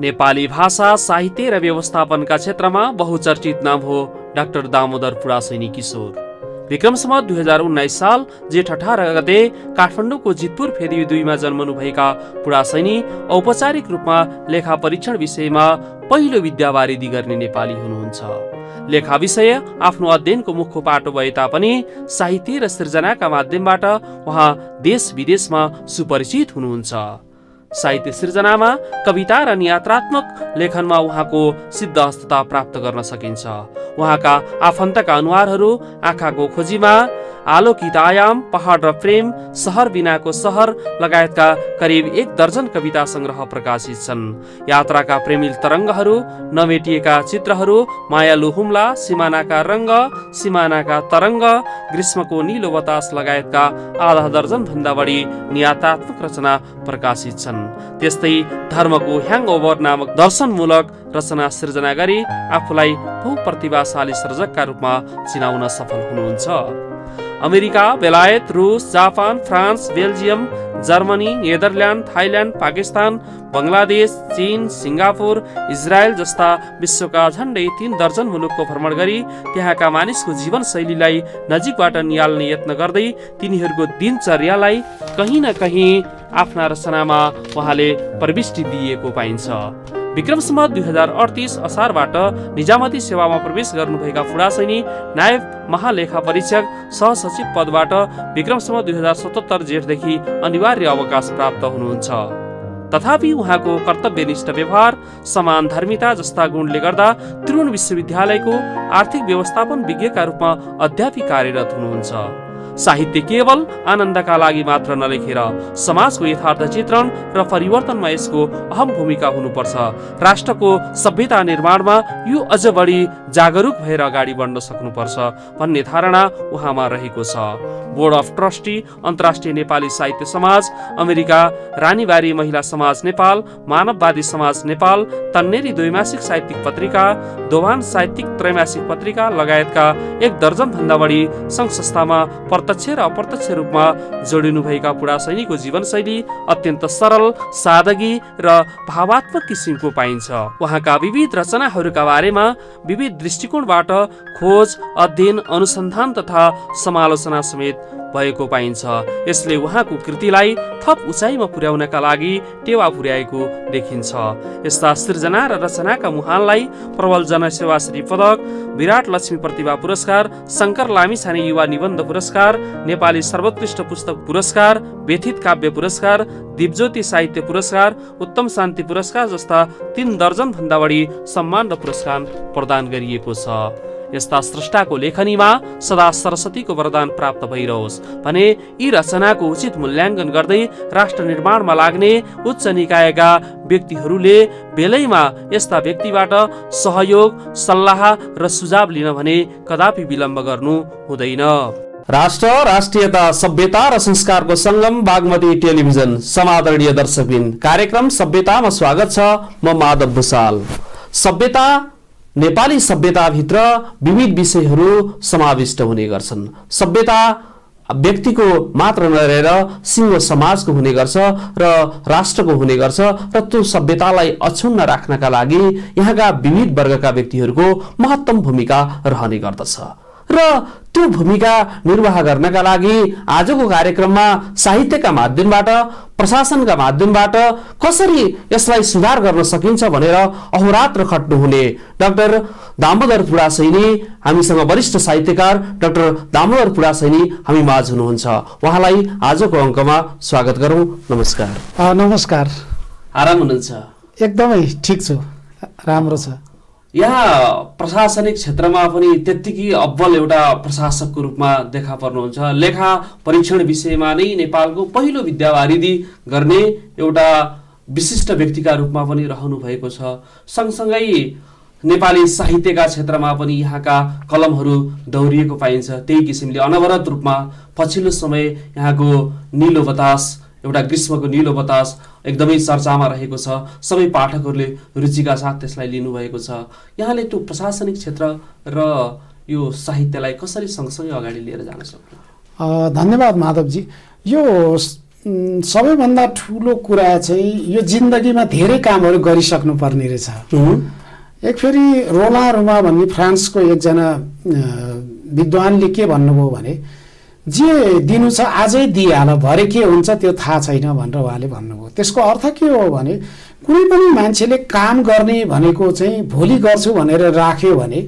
नेपाली भाषा, साहित्य र व्यवस्थापनका क्षेत्रमा बहुचर्चित नाम हो डाक्टर दामोदर पुडासैनी किशोर। विक्रम सम्वत 2019 साल जेठ 18 गते काठमाडौँको जितपुर फेदी 2 जन्मनुभएका पुडासैनी औपचारिक रूपमा लेखा परीक्षण विषयमा पहिलो विद्यावारिधि गर्ने नेपाली हुनुहुन्छ। लेखा विषय आफ्नो अध्ययनको मुख्य पाटो भए तापनि साहित्य र सृजनाका माध्यमबाट उहाँ देश विदेशमा सुपरिचित हुनुहुन्छ। साहित्य सृजनामा कविता र नियात्रात्मक लेखनमा उहाँको सिद्धहस्तता प्राप्त गर्न सकिन्छ। उहाँका आफन्तका अनुहारहरू, आँखाको खोजीमा, आलोकित आयाम, पहाड र प्रेम, सहर बिनाको सहर लगायतका करिब 1 दर्जन कविता संग्रह प्रकाशित छन्। यात्राका प्रेमिल तरङ्गहरू, नमेटिएका चित्रहरू, मायालु हुम्ला, सिमानाका रङ्ग, सिमानाका तरङ्ग, ग्रीष्मको निलो बतास लगायतका आधा दर्जन भन्दा बढी नियात्रात्मक रचना प्रकाशित छन्। त्यस्तै धर्मको ह्याङओभर नामक दर्शनमूलक रचना सृजना गरी आफूलाई बहुप्रतिभाशाली सर्जकका रूपमा चिनाउन सफल हुनुहुन्छ। अमेरिका, बेलायत, रुस, Japan, France, Belgium, Germany, Netherlands, Thailand, Pakistan, Bangladesh, चीन, सिङ्गापुर, इजरायल जस्ता विश्वका झन्डै 3 दर्जन मुलुकको भ्रमण गरी त्यहाँका मानिसको जीवनशैलीलाई नजिकबाट निहाल्ने यत्न गर्दै तिनीहरूको दिनचर्यालाई कहीँ न कहीँ आफ्ना रचनामा उहाँले प्रविष्टि दिएको पाइन्छ। विक्रम सम्वत 2038 असारबाट निजामती सेवामा प्रवेश गर्नुभएका पुडासैनी नायब महालेखा परीक्षक सहसचिव पदबाट विक्रम सम्वत 2077 जेठदेखि अनिवार्य अवकाश प्राप्त हुनुहुन्छ। तथापि उहाँको कर्तव्यनिष्ठ व्यवहार, समान धर्मिता जस्ता गुणले गर्दा त्रिभुवन विश्वविद्यालयको आर्थिक व्यवस्थापन विज्ञका रूपमा अध्यापी कार्यरत हुनुहुन्छ। साहित्य केवल आनन्दका लागि मात्र नलेखेर समाजको यथार्थ चित्रण र परिवर्तनमा यसको अहम भूमिका हुनुपर्छ। राष्ट्रको सभ्यता निर्माणमा यो अझ बढी जागरुक भएर अगाडि बढ्न सक्नुपर्छ भन्ने धारणा उहाँमा रहेको छ। बोर्ड अफ ट्रस्टी, अन्तर्राष्ट्रिय नेपाली साहित्य समाज, अमेरिका रानीबारी महिला समाज नेपाल, मानववादी समाज नेपाल, तन्नेरी द्वैमासिक साहित्यिक पत्रिका, दोभान साहित्यिक त्रैमासिक पत्रिका लगायतका 1 दर्जन भन्दा बढी सङ्घ संस्थामा प्रत्यक्ष र अप्रत्यक्ष रूपमा जोडिनु भएका पुडासैनीको जीवनशैली अत्यन्त सरल, सादगी र भावात्मक किसिमको पाइन्छ। उहाँका विविध रचनाहरूका बारेमा विविध दृष्टिकोणबाट खोज, अध्ययन, अनुसन्धान तथा समालोचना समेत भएको पाइन्छ। यसले उहाँको कृतिलाई थप उचाइमा पुर्याउनका लागि टेवा पुर्याएको देखिन्छ। यस्ता सृजना र रचनाका मुहानलाई प्रबल जनसेवा श्री पदक, विराट लक्ष्मी प्रतिभा पुरस्कार, शङ्कर लामिछाने युवा निबन्ध पुरस्कार, नेपाली सर्वोत्कृष्ट पुस्तक पुरस्कार, व्यथित काव्य पुरस्कार, दीपज्योति साहित्य पुरस्कार, उत्तम शान्ति पुरस्कार जस्ता 3 दर्जन भन्दा बढी सम्मान र पुरस्कार प्रदान गरिएको छ। यस्ता स्रष्टाको लेखनीमा सदा सरस्वतीको वरदान प्राप्त भइरहोस् भने यी रचनाको उचित मूल्याङ्कन गर्दै राष्ट्र निर्माणमा लाग्ने उच्च निकायका व्यक्तिहरूले बेलैमा यस्ता व्यक्तिबाट सहयोग, सल्लाह र सुझाव लिन भने कदापि विलम्ब गर्नु हुँदैन। राष्ट्र, राष्ट्रियता, सभ्यता र संस्कारको संगम बागमती टेलिभिजन समादरणीय दर्शकबिन, कार्यक्रम सभ्यतामा स्वागत छ। म माधव भुसाल। सभ्यता, नेपाली सभ्यताभित्र विविध विषयहरू समाविष्ट हुने गर्छन्। सभ्यता व्यक्तिको मात्र नरहेर सिङ्गो समाजको हुने गर्छ र राष्ट्रको हुने गर्छ र त्यो सभ्यतालाई अक्षुण्ण राख्नका लागि यहाँका विविध वर्गका व्यक्तिहरूको महत्तम भूमिका रहने गर्दछ र त्यो भूमिका निर्वाह गर्नका लागि आजको कार्यक्रममा साहित्यका माध्यमबाट, प्रशासनका माध्यमबाट कसरी यसलाई सुधार गर्न सकिन्छ भनेर अहोरात्र खट्नुहुने डाक्टर दामोदर पुडासैनी, हामीसँग वरिष्ठ साहित्यकार डाक्टर दामोदर पुडासैनी हामी माझ हुनुहुन्छ। उहाँलाई आजको अङ्कमा स्वागत गरौँ। नमस्कार। नमस्कार। आराम हुनुहुन्छ? एकदमै ठिक छु, राम्रो छ। यहाँ प्रशासनिक क्षेत्रमा पनि त्यत्तिकै अब्बल एउटा प्रशासकको रूपमा देखा पर्नुहुन्छ। लेखा परीक्षण विषयमा नै नेपालको पहिलो विद्यावारिधि गर्ने एउटा विशिष्ट व्यक्तिका रूपमा पनि रहनु भएको छ। सँगसँगै नेपाली साहित्यका क्षेत्रमा पनि यहाँका कलमहरू दौरिएको पाइन्छ। त्यही किसिमले अनवरत रूपमा पछिल्लो समय यहाँको निलो बतास, एउटा ग्रीष्मको निलो बतास एकदमै चर्चामा रहेको छ। सबै पाठकहरूले रुचिका साथ त्यसलाई लिनुभएको छ। यहाँले त्यो प्रशासनिक क्षेत्र र यो साहित्यलाई कसरी सँगसँगै अगाडि लिएर जान सक्नु? धन्यवाद माधवजी। यो सबैभन्दा ठुलो कुरा चाहिँ यो जिन्दगीमा धेरै कामहरू गरिसक्नु पर्ने रहेछ। एक फेरि रोला रुमा भन्ने फ्रान्सको एकजना विद्वानले के भन्नुभयो भने जे दिनु छ आजै दिइहाल, भरे के हुन्छ त्यो थाहा छैन भनेर उहाँले भन्नुभयो। त्यसको अर्थ के हो भने कुनै पनि मान्छेले काम गर्ने भनेको चाहिँ भोलि गर्छु भनेर राख्यो भने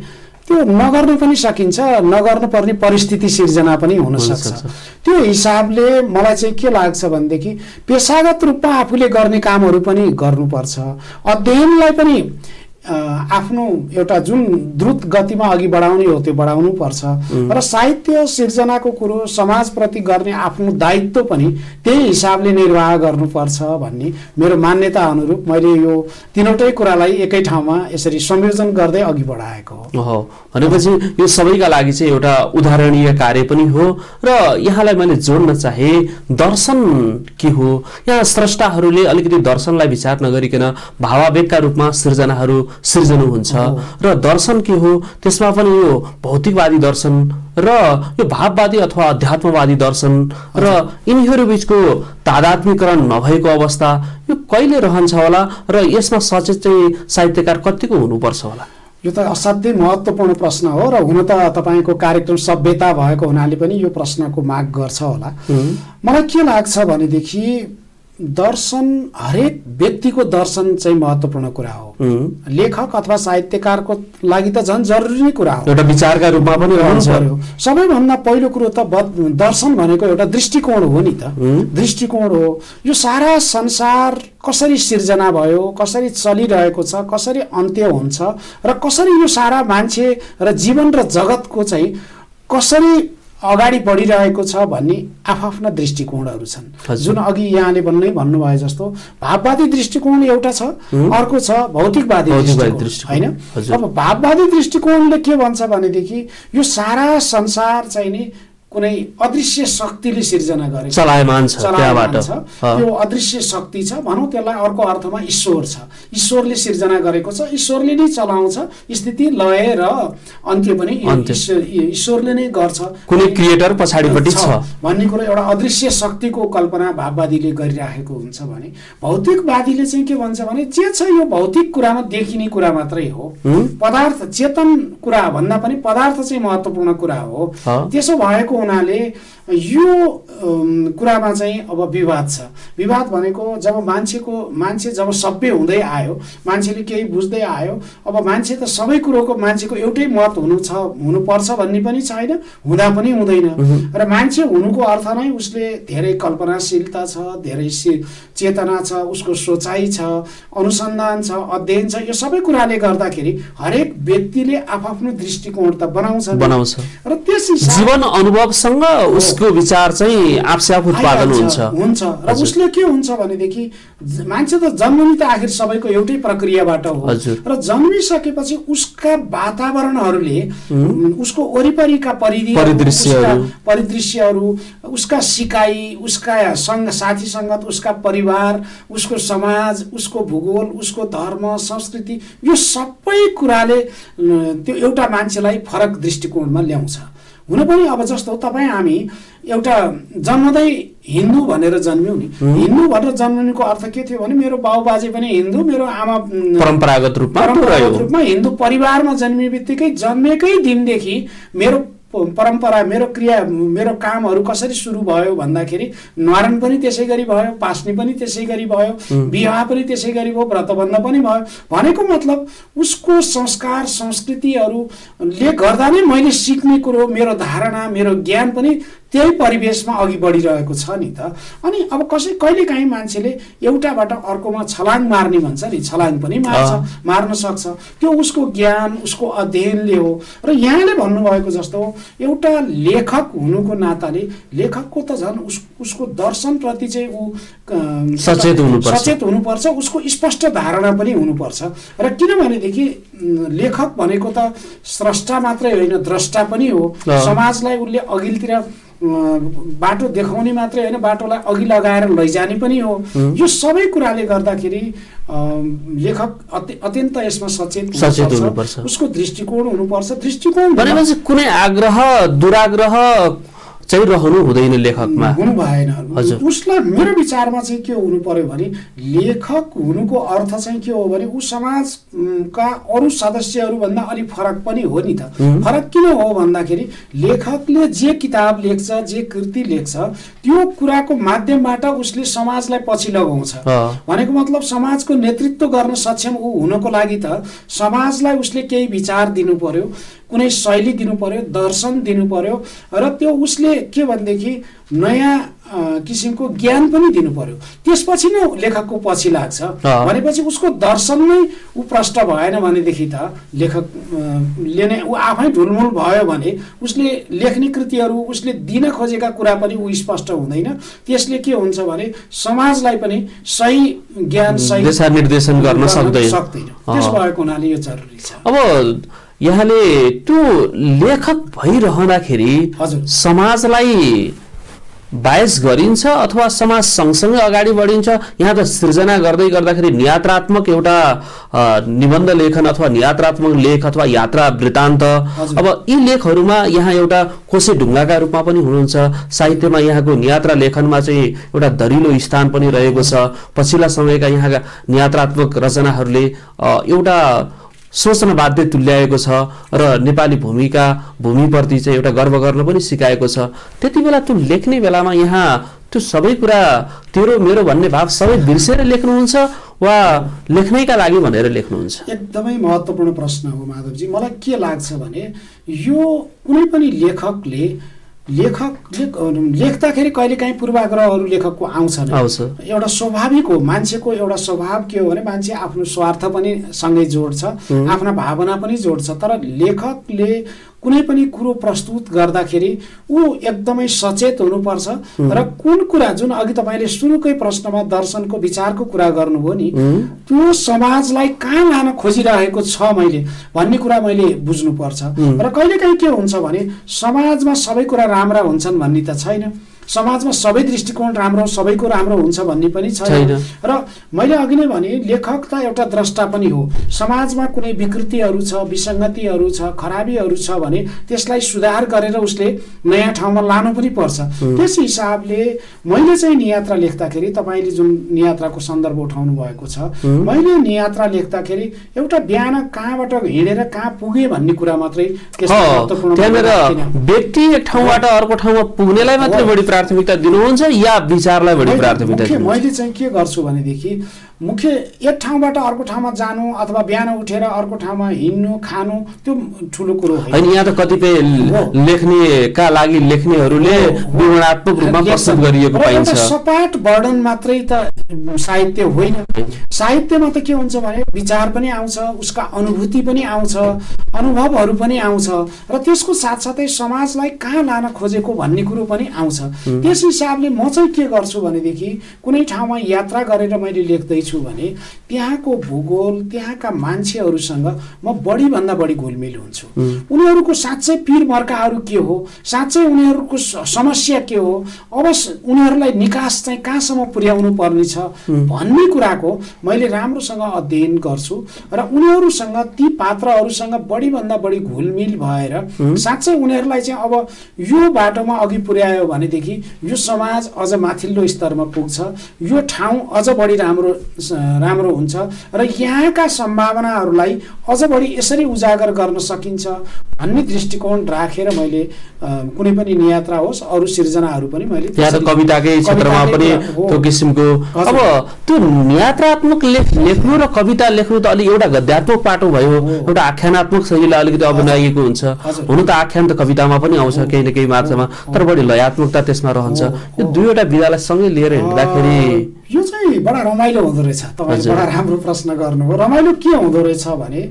त्यो नगर्नु पनि सकिन्छ, नगर्नुपर्ने परिस्थिति सिर्जना पनि हुन सक्छ। त्यो हिसाबले मलाई चाहिँ के लाग्छ भनेदेखि पेशागत रूपमा आफूले गर्ने कामहरू पनि गर्नुपर्छ। अध्ययनलाई पनि आफ्नो एउटा जुन द्रुत गतिमा अघि बढाउने हो त्यो बढाउनु पर्छ र साहित्य सिर्जनाको कुरो समाजप्रति गर्ने आफ्नो दायित्व पनि त्यही हिसाबले निर्वाह गर्नुपर्छ भन्ने मेरो मान्यता अनुरूप मैले यो तीनवटै कुरालाई एकै ठाउँमा यसरी संयोजन गर्दै अघि बढाएको हो। भनेपछि यो सबैका लागि चाहिँ एउटा उदाहरणीय कार्य पनि हो। र यहाँलाई मैले जोड्न चाहे दर्शन के हो? यहाँ स्रष्टाहरूले अलिकति दर्शनलाई विचार नगरिकन भावावेगका रूपमा सिर्जनु हुन्छ र दर्शन के हो त्यसमा पनि यो भौतिकवादी दर्शन र यो भाववादी अथवा अध्यात्मवादी दर्शन र यिनीहरू बीचको तादात्म्यकरण नभएको अवस्था यो कहिले रहन्छ होला र यसमा सचेत चाहिँ साहित्यकार कतिको हुनुपर्छ होला? यो त असाध्यै महत्त्वपूर्ण प्रश्न हो र हुन त तपाईँको कार्यक्रम सभ्यता भएको हुनाले पनि यो प्रश्नको माग गर्छ होला। मलाई के लाग्छ भनेदेखि दर्शन हरेक व्यक्तिको दर्शन चाहिँ महत्त्वपूर्ण कुरा हो। लेखक अथवा साहित्यकारको लागि त झन् जरुरी कुरा हो, एउटा विचारका रूपमा पनि रहन्छ। सबैभन्दा पहिलो कुरो त दर्शन भनेको एउटा दृष्टिकोण हो नि त, दृष्टिकोण हो। यो सारा संसार कसरी सिर्जना भयो, कसरी चलिरहेको छ, कसरी अन्त्य हुन्छ र कसरी यो सारा मान्छे र जीवन र जगतको चाहिँ कसरी अगाडि बढिरहेको छ भन्ने आफ्ना दृष्टिकोणहरू छन्। जुन अघि यहाँले भन्नुभयो जस्तो भाववादी दृष्टिकोण एउटा छ, अर्को छ भौतिकवादी दृष्टिकोण, हैन? अब भाववादी दृष्टिकोणले के भन्छ भनेदेखि यो सारा संसार चाहिँ नि कुनै अदृश्य शक्तिले सिर्जना गरे, चलायमान छ, त्यहाँबाट यो अदृश्य शक्ति छ भनौँ, त्यसलाई अर्को अर्थमा ईश्वर छ। ईश्वरले सिर्जना गरेको छ, ईश्वरले नै चलाउँछ, स्थिति लय र अन्त्य पनि ईश्वरले नै गर्छ, कुनै क्रिएटर पछाडिपट्टि छ भन्ने कुरो एउटा अदृश्य शक्तिको कल्पना भाववादीले गरिराखेको हुन्छ भने भौतिकवादीले चाहिँ के भन्छ भने जे छ यो भौतिक कुरामा देखिने कुरा मात्रै हो, पदार्थ चेतन कुरा भन्दा पनि पदार्थ चाहिँ महत्त्वपूर्ण कुरा हो। त्यसो भएको हुनाले यो कुरामा चाहिँ अब विवाद छ। विवाद भनेको जब मान्छे जब सभ्य हुँदै आयो, मान्छेले केही बुझ्दै आयो, अब मान्छे त सबै कुरोको मान्छेको एउटै मत हुनुपर्छ भन्ने पनि छैन, हुँदा पनि हुँदैन। र मान्छे हुनुको अर्थ नै उसले धेरै कल्पनाशीलता छ, धेरै चेतना छ, उसको सोचाइ छ, अनुसन्धान छ, अध्ययन छ। यो सबै कुराले गर्दाखेरि हरेक व्यक्तिले आफ्नो दृष्टिकोण त बनाउँछ र त्यस जीवन अनुभवसँग उसको विचार चाहिँ आफै उत्पादन हुन्छ र उसले के हुन्छ भनेदेखि मान्छे त जन्मनी त आखिर सबैको एउटै प्रक्रियाबाट हो र जन्मिसकेपछि उसका वातावरणहरूले उसको वरिपरिका परिदृश्यहरू, उसका सिकाइ, उसका साथी संगत, उसका परिवार, उसको समाज, उसको भूगोल, उसको धर्म, संस्कृति, यो सबै कुराले त्यो एउटा मान्छेलाई फरक दृष्टिकोणमा ल्याउँछ। हुन पनि अब जस्तो तपाईँ हामी एउटा जन्मदै हिन्दू भनेर जन्म्यौँ नि, हिन्दू भनेर जन्मनुको अर्थ के थियो भने मेरो बाबुबाजे पनि हिन्दू, मेरो आमा परम्परागत रूपमा हिन्दू परिवारमा जन्मिने बित्तिकै जन्मेकै दिनदेखि मेरो परम्परा, मेरो क्रिया, मेरो कामहरू कसरी सुरु भयो भन्दाखेरि न्वारण पनि त्यसै गरी भयो, पास्ने पनि त्यसै गरी भयो, विवाह पनि त्यसै गरी भयो, व्रतबन्ध पनि भयो। भनेको मतलब उसको संस्कार संस्कृतिहरूले गर्दा नै मैले सिक्ने कुरो, मेरो धारणा, मेरो ज्ञान पनि त्यही परिवेशमा अघि बढिरहेको छ नि त। अनि अब कहिलेकाहीँ मान्छेले एउटाबाट अर्कोमा छलाङ मार्ने भन्छ नि, छलाङ पनि मार्न सक्छ। त्यो उसको ज्ञान, उसको अध्ययनले हो। र यहाँले भन्नुभएको जस्तो एउटा लेखक हुनुको नाताले लेखकको त झन् उसको दर्शनप्रति चाहिँ ऊ सचेत हुनुपर्छ, उसको स्पष्ट धारणा पनि हुनुपर्छ। र किनभनेदेखि लेखक भनेको त स्रष्टा मात्रै होइन, द्रष्टा पनि हो। समाजलाई उसले अघिल्तिर बाटो देखाउने मात्रै होइन, बाटोलाई अघि लगाएर लैजाने पनि हो। यो सबै कुराले गर्दाखेरि लेखक अत्यन्त यसमा सचेत हुनुपर्छ, उसको दृष्टिकोण हुनुपर्छ। दृष्टिकोण भनेपछि कुनै आग्रह दुराग्रह चाहिँ रहनु हुँदैन लेखकमा, हुनु भएन। हजुर। उसलाई मेरो विचारमा चाहिँ के हुनु पर्यो भने लेखक हुनुको अर्थ चाहिँ के हो भने ऊ समाजका अरू सदस्यहरूभन्दा अलिक फरक पनि हो नि त। फरक किन हो भन्दाखेरि लेखकले जे किताब लेख्छ, जे कृति लेख्छ, त्यो कुराको माध्यमबाट उसले समाजलाई पछि लगाउँछ। भनेको मतलब समाजको नेतृत्व गर्न सक्षम ऊ हुनको लागि त समाजलाई उसले केही विचार दिनु पर्यो, कुनै शैली दिनु पर्यो, दर्शन दिनु पर्यो, र त्यो उसले के भनेदेखि नयाँ किसिमको ज्ञान पनि दिनु पर्यो। त्यसपछि नै लेखकको पछि लाग्छ। भनेपछि उसको दर्शन नै ऊ प्रष्ट भएन भनेदेखि त लेखकले नै ऊ आफै ढुलमुल भयो भने उसले लेख्ने कृतिहरू, उसले दिन खोजेका कुरा पनि ऊ स्पष्ट हुँदैन। त्यसले के हुन्छ भने समाजलाई पनि सही ज्ञान, सही दिशानिर्देशन गर्न सक्दैन। त्यस भएको हुनाले यो जरुरी छ। अब यहाँले त्यो लेखक भइरहँदाखेरि समाजलाई बायस गरिन्छ अथवा समाज सँगसँगै अगाडि बढिन्छ? यहाँ त सृजना गर्दै गर्दाखेरि नियात्रात्मक एउटा निबन्ध लेखन अथवा नियात्रात्मक लेख अथवा यात्रा वृत्तान्त, अब यी लेखहरूमा यहाँ एउटा कोसे ढुङ्गाका रूपमा पनि हुनुहुन्छ। साहित्यमा यहाँको नियात्रा लेखनमा चाहिँ एउटा दरिलो स्थान पनि रहेको छ। पछिल्ला समयका यहाँका नियात्रात्मक रचनाहरूले एउटा सोच्न बाध्य तुल्याएको छ र नेपाली भूमिप्रति चाहिँ एउटा गर्व गर्न पनि सिकाएको छ। त्यति बेला त्यो लेख्ने बेलामा यहाँ त्यो सबै कुरा तेरो मेरो भन्ने भाव सबै बिर्सेर लेख्नुहुन्छ वा लेख्नैका लागि भनेर लेख्नुहुन्छ? एकदमै महत्त्वपूर्ण प्रश्न हो माधवजी। मलाई के लाग्छ भने यो कुनै पनि लेखकले लेख्दाखेरि कहिलेकाहीँ पूर्वाग्रहहरू लेखकको आउँछ। एउटा स्वाभाविक हो, मान्छेको एउटा स्वभाव के हो भने मान्छे आफ्नो स्वार्थ पनि सँगै जोड्छ, आफ्ना भावना पनि जोड्छ। तर लेखकले कुनै पनि कुरो प्रस्तुत गर्दाखेरि ऊ एकदमै सचेत हुनुपर्छ र कुन कुरा, जुन अघि तपाईँले सुरुकै प्रश्नमा दर्शनको विचारको कुरा गर्नुभयो नि, त्यो समाजलाई कहाँ लान खोजिरहेको छ मैले भन्ने कुरा मैले बुझ्नुपर्छ। र कहिलेकाहीँ के हुन्छ भने समाजमा सबै कुरा राम्रा हुन्छन् भन्ने त छैन, समाजमा सबै दृष्टिकोण राम्रो, सबैको राम्रो हुन्छ भन्ने पनि छैन। र मैले अघि नै भने लेखक त एउटा द्रष्टा पनि हो। समाजमा कुनै विकृतिहरू छ, विसङ्गतिहरू छ, खराबीहरू छ भने त्यसलाई सुधार गरेर उसले नयाँ ठाउँमा लानु पनि पर्छ। त्यस हिसाबले मैले चाहिँ नियात्रा लेख्दाखेरि, तपाईँले जुन नियात्राको सन्दर्भ उठाउनु भएको छ, मैले नियात्रा लेख्दाखेरि एउटा बिहान कहाँबाट हिँडेर कहाँ पुगे भन्ने कुरा मात्रै महत्त्वपूर्ण। व्यक्ति एक ठाउँबाट अर्को ठाउँमा पुग्नेलाई मात्रै बढी प्राथमिकता दिनुहुन्छ या विचारलाई बढी प्राथमिकता दिनुहुन्छ? मैले चाहिँ के गर्छु भनेदेखि मुख्य एक ठाउँबाट अर्को ठाउँमा जानु अथवा बिहान उठेर अर्को ठाउँमा हिँड्नु, खानु, त्यो ठुलो कुरो होइन। यहाँ त कतिपय लेख्नेका लागि लेख्नेहरूले विवरणात्मक रूपमा प्रस्तुत गरिएको पाइन्छ। सपाट वर्णन मात्रै त साहित्य होइन। साहित्यमा त के हुन्छ भने विचार पनि आउँछ, उसका अनुभूति पनि आउँछ, अनुभवहरू पनि आउँछ, र त्यसको साथसाथै समाजलाई कहाँ लान खोजेको भन्ने कुरो पनि आउँछ। त्यस हिसाबले म चाहिँ के गर्छु भनेदेखि कुनै ठाउँमा यात्रा गरेर मैले लेख्दैछु भने त्यहाँको भूगोल, त्यहाँका मान्छेहरूसँग म बढीभन्दा बढी घुलमिल हुन्छु। उनीहरूको साँच्चै पीर मर्काहरू के हो, साँच्चै उनीहरूको समस्या के हो, अब उनीहरूलाई निकास चाहिँ कहाँसम्म पुर्याउनु पर्ने छ भन्ने कुराको मैले राम्रोसँग अध्ययन गर्छु र उनीहरूसँग, ती पात्रहरूसँग बढीभन्दा बढी घुलमिल भएर साँच्चै उनीहरूलाई चाहिँ अब यो बाटोमा अघि पुर्यायो भनेदेखि यो समाज अझ माथिल्लो स्तरमा पुग्छ, यो ठाउँ अझ बढी राम्रो हुन्छ र यहाँका सम्भावनाहरूलाई अझ बढी यसरी उजागर गर्न सकिन्छ भन्ने दृष्टिकोण राखेर मैले कुनै पनि नियात्रा होस्, अरू सिर्जनाहरू पनि मैले यहाँ त कविताकै क्षेत्रमा पनि त्यो किसिमको। अब त्यो नियात्रात्मक लेख्नु र कविता लेख्नु त अलि एउटा गद्यात्मक पाटो भयो, एउटा आख्यानात्मक शैलीलाई अलिकति अभिनयको हुन्छ। हुनु त आख्यान त कवितामा पनि आउँछ केही न केही मात्रामा, तर बढी लयात्मकता त्यसमा रहन्छ। यो दुईवटा विधालाई सँगै लिएर हिँड्दाखेरि यो चाहिँ बडा रमाइलो हुँदो रहेछ। तपाईँले बडा राम्रो प्रश्न गर्नुभयो। रमाइलो के हुँदो रहेछ भने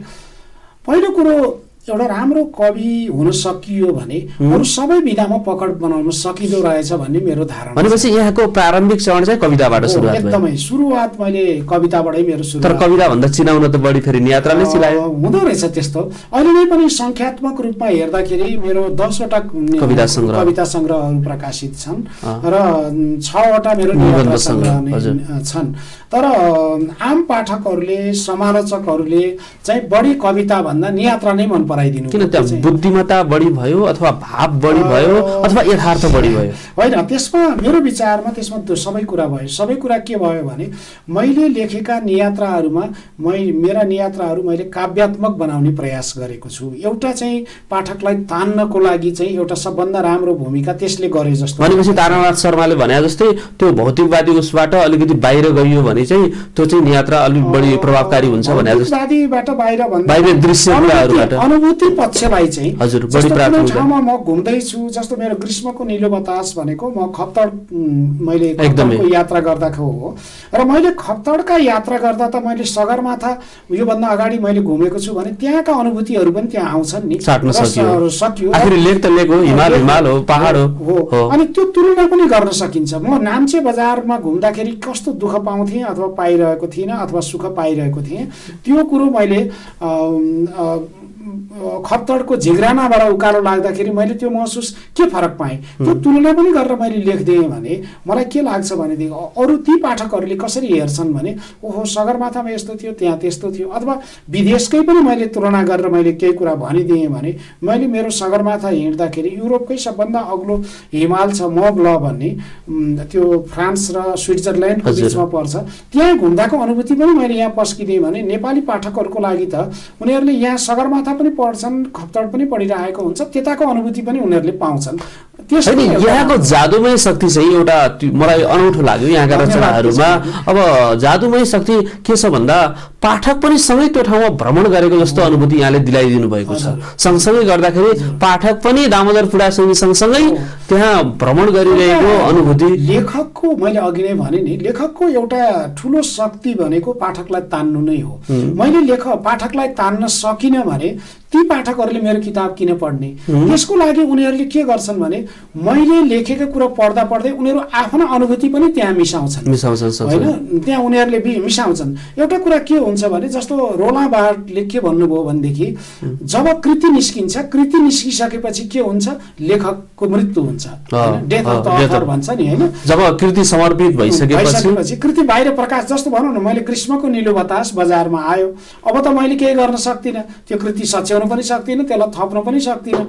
पहिलो कुरो एउटा राम्रो कवि हुन सकियो भने अरू सबै विधामा पकड बनाउन सकिँदो रहेछ भन्ने मेरो धारणा। भनेपछि यहाँको प्रारम्भिक चरण चाहिँ कविताबाट सुरुवात भयो? एकदमै सुरुवात मैले कविताबाटै मेरो सुरुवात। तर कविता भन्दा चिनाउन त बढी फेरि नियात्राले चिनायो हुँदो रहेछ त्यस्तो। अहिले नै पनि संख्यात्मक रूपमा हेर्दाखेरि मेरो 10वटा कविता सङ्ग्रहहरू प्रकाशित छन् र 6वटा मेरो निबन्ध सङ्ग्रह छन्। तर आम पाठकहरूले, समालोचकहरूले चाहिँ बढी कविता भन्दा नियात्रा नै मन पराइदिनु। किन त्यहाँ बुद्धिमत्ता बढी भयो अथवा भाव बढी भयो अथवा यथार्थ बढी भयो? होइन, त्यसमा मेरो विचारमा त्यसमा सबै कुरा भयो। सबै कुरा के भयो भने मैले लेखेका नियात्राहरूमा मेरा नियात्राहरू मैले काव्यात्मक बनाउने प्रयास गरेको छु। एउटा चाहिँ पाठकलाई तान्नको लागि चाहिँ एउटा सबभन्दा राम्रो भूमिका त्यसले गरे जस्तो। भनेपछि तारानाथ शर्माले भने जस्तै त्यो भौतिकवादी उसबाट अलिकति बाहिर गइयो भने चाहिँ त्यो चाहिँ नियात्रा अलिक बढी प्रभावकारी हुन्छ भने जस्तो। भौतिकवादीबाट बाहिर दृश्य कुराहरूबाट अनुभूति पक्षलाई चाहिँ हजुर बढी प्राथमिकता। ठाउँमा म घुम्दैछु, जस्तो मेरो ग्रीष्मको नीलो बतास भनेको म खप्तड मैले यात्रा गर्दाको हो र मैले खप्तडका यात्रा गर्दा त मैले सगरमाथा योभन्दा अगाडि मैले घुमेको छु भने त्यहाँका अनुभूतिहरू पनि त्यहाँ आउँछन् नि, साट्न सकियो। आखिर लेक त लेक हो, हिमाल हो, पहाड हो, अनि त्यो तुलना पनि गर्न सकिन्छ। म नाम्चे बजारमा घुम्दाखेरि कस्तो दुःख पाउँथेँ अथवा पाइरहेको थिइनँ अथवा सुख पाइरहेको थिएँ, त्यो कुरो मैले खप्तडको झिग्रानाबाट उकालो लाग्दाखेरि मैले त्यो महसुस के फरक पाएँ, त्यो तुलना पनि गरेर मैले लेखिदिएँ भने मलाई के लाग्छ भनेदेखि अरू ती पाठकहरूले कसरी हेर्छन् भने ओहो सगरमाथामा यस्तो थियो, त्यहाँ त्यस्तो थियो, अथवा विदेशकै पनि मैले तुलना गरेर मैले केही कुरा भनिदिएँ भने मैले मेरो सगरमाथा हिँड्दाखेरि युरोपकै सबभन्दा अग्लो हिमाल छ मोब ल भन्ने, त्यो फ्रान्स र स्विट्जरल्यान्डको बिचमा पर्छ, त्यहाँ घुम्दाको अनुभूति पनि मैले यहाँ पस्किदिएँ भने नेपाली पाठकहरूको लागि त उनीहरूले यहाँ सगरमाथा पनि पढ्छन्, खप्तड पनि पढिरहेको हुन्छ, त्यताको अनुभूति पनि उनीहरूले पाउँछन्। यहाँको जादुमय शक्ति चाहिँ एउटा मलाई अनौठो लाग्यो यहाँका रचनाहरूमा। अब जादुमय शक्ति के छ भन्दा पाठक पनि सँगै त्यो ठाउँमा भ्रमण गरेको जस्तो अनुभूति यहाँले दिलाइदिनु भएको छ। सँगसँगै गर्दाखेरि पाठक पनि दामोदर फुडासैनी सँगसँगै त्यहाँ भ्रमण गरिरहेको अनुभूति। लेखकको मैले अघि नै भने नि, लेखकको एउटा ठुलो शक्ति भनेको पाठकलाई तान्नु नै हो। मैले पाठकलाई तान्न सकिनँ भने ती पाठकहरूले मेरो किताब किन पढ्ने? त्यसको लागि उनीहरूले के गर्छन् भने मैले लेखेको कुरा पढ्दा पढ्दै उनीहरू आफ्नो अनुभूति पनि त्यहाँ मिसाउँछन् होइन, त्यहाँ उनीहरूले मिसाउँछन्। एउटा कुरा के हुन्छ भने जस्तो रोलां बार्टले के भन्नुभयो भनेदेखि जब कृति निस्किन्छ, कृति निस्किसकेपछि के हुन्छ, लेखकको मृत्यु हुन्छ, डेथ अफ द अथर भन्छ नि होइन। जब कृति समर्पित भइसकेपछि कृति बाहिर प्रकाश, जस्तो भनौँ न मैले ग्रीष्मको नीलो बतास बजारमा आयो, अब त मैले केही गर्न सक्दिनँ, त्यो कृति सच्याउन पनि सक्दिनँ, त्यसलाई थप्न पनि सक्दिनँ।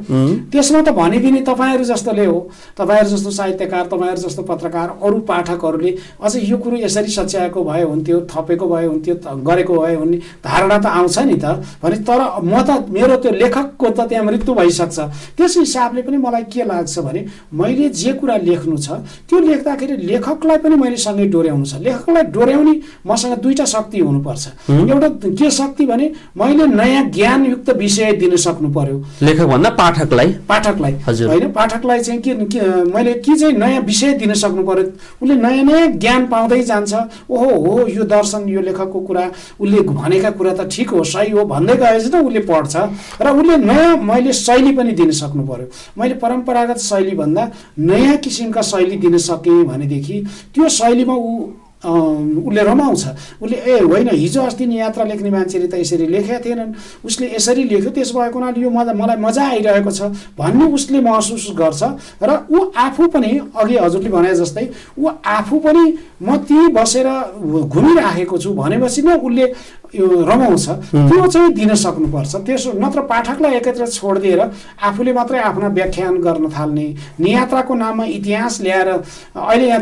त्यसमा त भनिदिने तपाईँहरू जस्तोले हो, तपाईँहरू जस्तो साहित्यकार, तपाईँहरू जस्तो पत्रकार, अरू पाठकहरूले अझ यो कुरो यसरी सच्याएको भए हुन्थ्यो, थपेको भए हुन्थ्यो, गरेको भए हुने धारणा त आउँछ नि त भने, तर म त मेरो त्यो लेखकको त त्यहाँ मृत्यु भइसक्छ। त्यस हिसाबले पनि मलाई के लाग्छ भने मैले जे कुरा लेख्नु छ त्यो लेख्दाखेरि लेखकलाई पनि मैले सँगै डोर्याउनु छ। लेखकलाई डोर्याउने मसँग दुईटा शक्ति हुनुपर्छ। एउटा के शक्ति भने मैले नयाँ ज्ञानयुक्त विषय दिन सक्नु पर्यो, लेखक भन्दा पाठकलाई होइन, पाठकलाई चाहिँ के मैले के चाहिँ नयाँ विषय दिन सक्नु पर्यो। उसले नयाँ नयाँ ज्ञान पाउँदै जान्छ, ओहो हो यो दर्शन, यो लेखकको कुरा, उसले भनेका कुरा त ठिक हो, सही हो भन्दै गएपछि त उसले पढ्छ र उसले नयाँ मैले शैली पनि दिन सक्नु पर्यो। मैले परम्परागत शैली भन्दा नयाँ किसिमका शैली दिन सकेँ भनेदेखि त्यो शैलीमा उसले रमाउँछ। उसले होइन हिजो अस्ति नि यात्रा लेख्ने मान्छेले त यसरी लेखेका थिएनन्, उसले यसरी लेख्यो, त्यस भएको हुनाले यो मलाई मजा आइरहेको छ भन्ने उसले महसुस गर्छ। र ऊ आफू पनि अघि हजुरले भने जस्तै ऊ आफू पनि म त्यहीँ बसेर घुमिराखेको छु भनेपछि नै उसले यो रमाउँछ। त्यो चाहिँ दिन सक्नुपर्छ। त्यसो नत्र पाठकलाई एकत्र छोडिदिएर आफूले मात्रै आफ्ना व्याख्यान गर्न थाल्ने, नियात्राको नाममा इतिहास ल्याएर अहिले यहाँ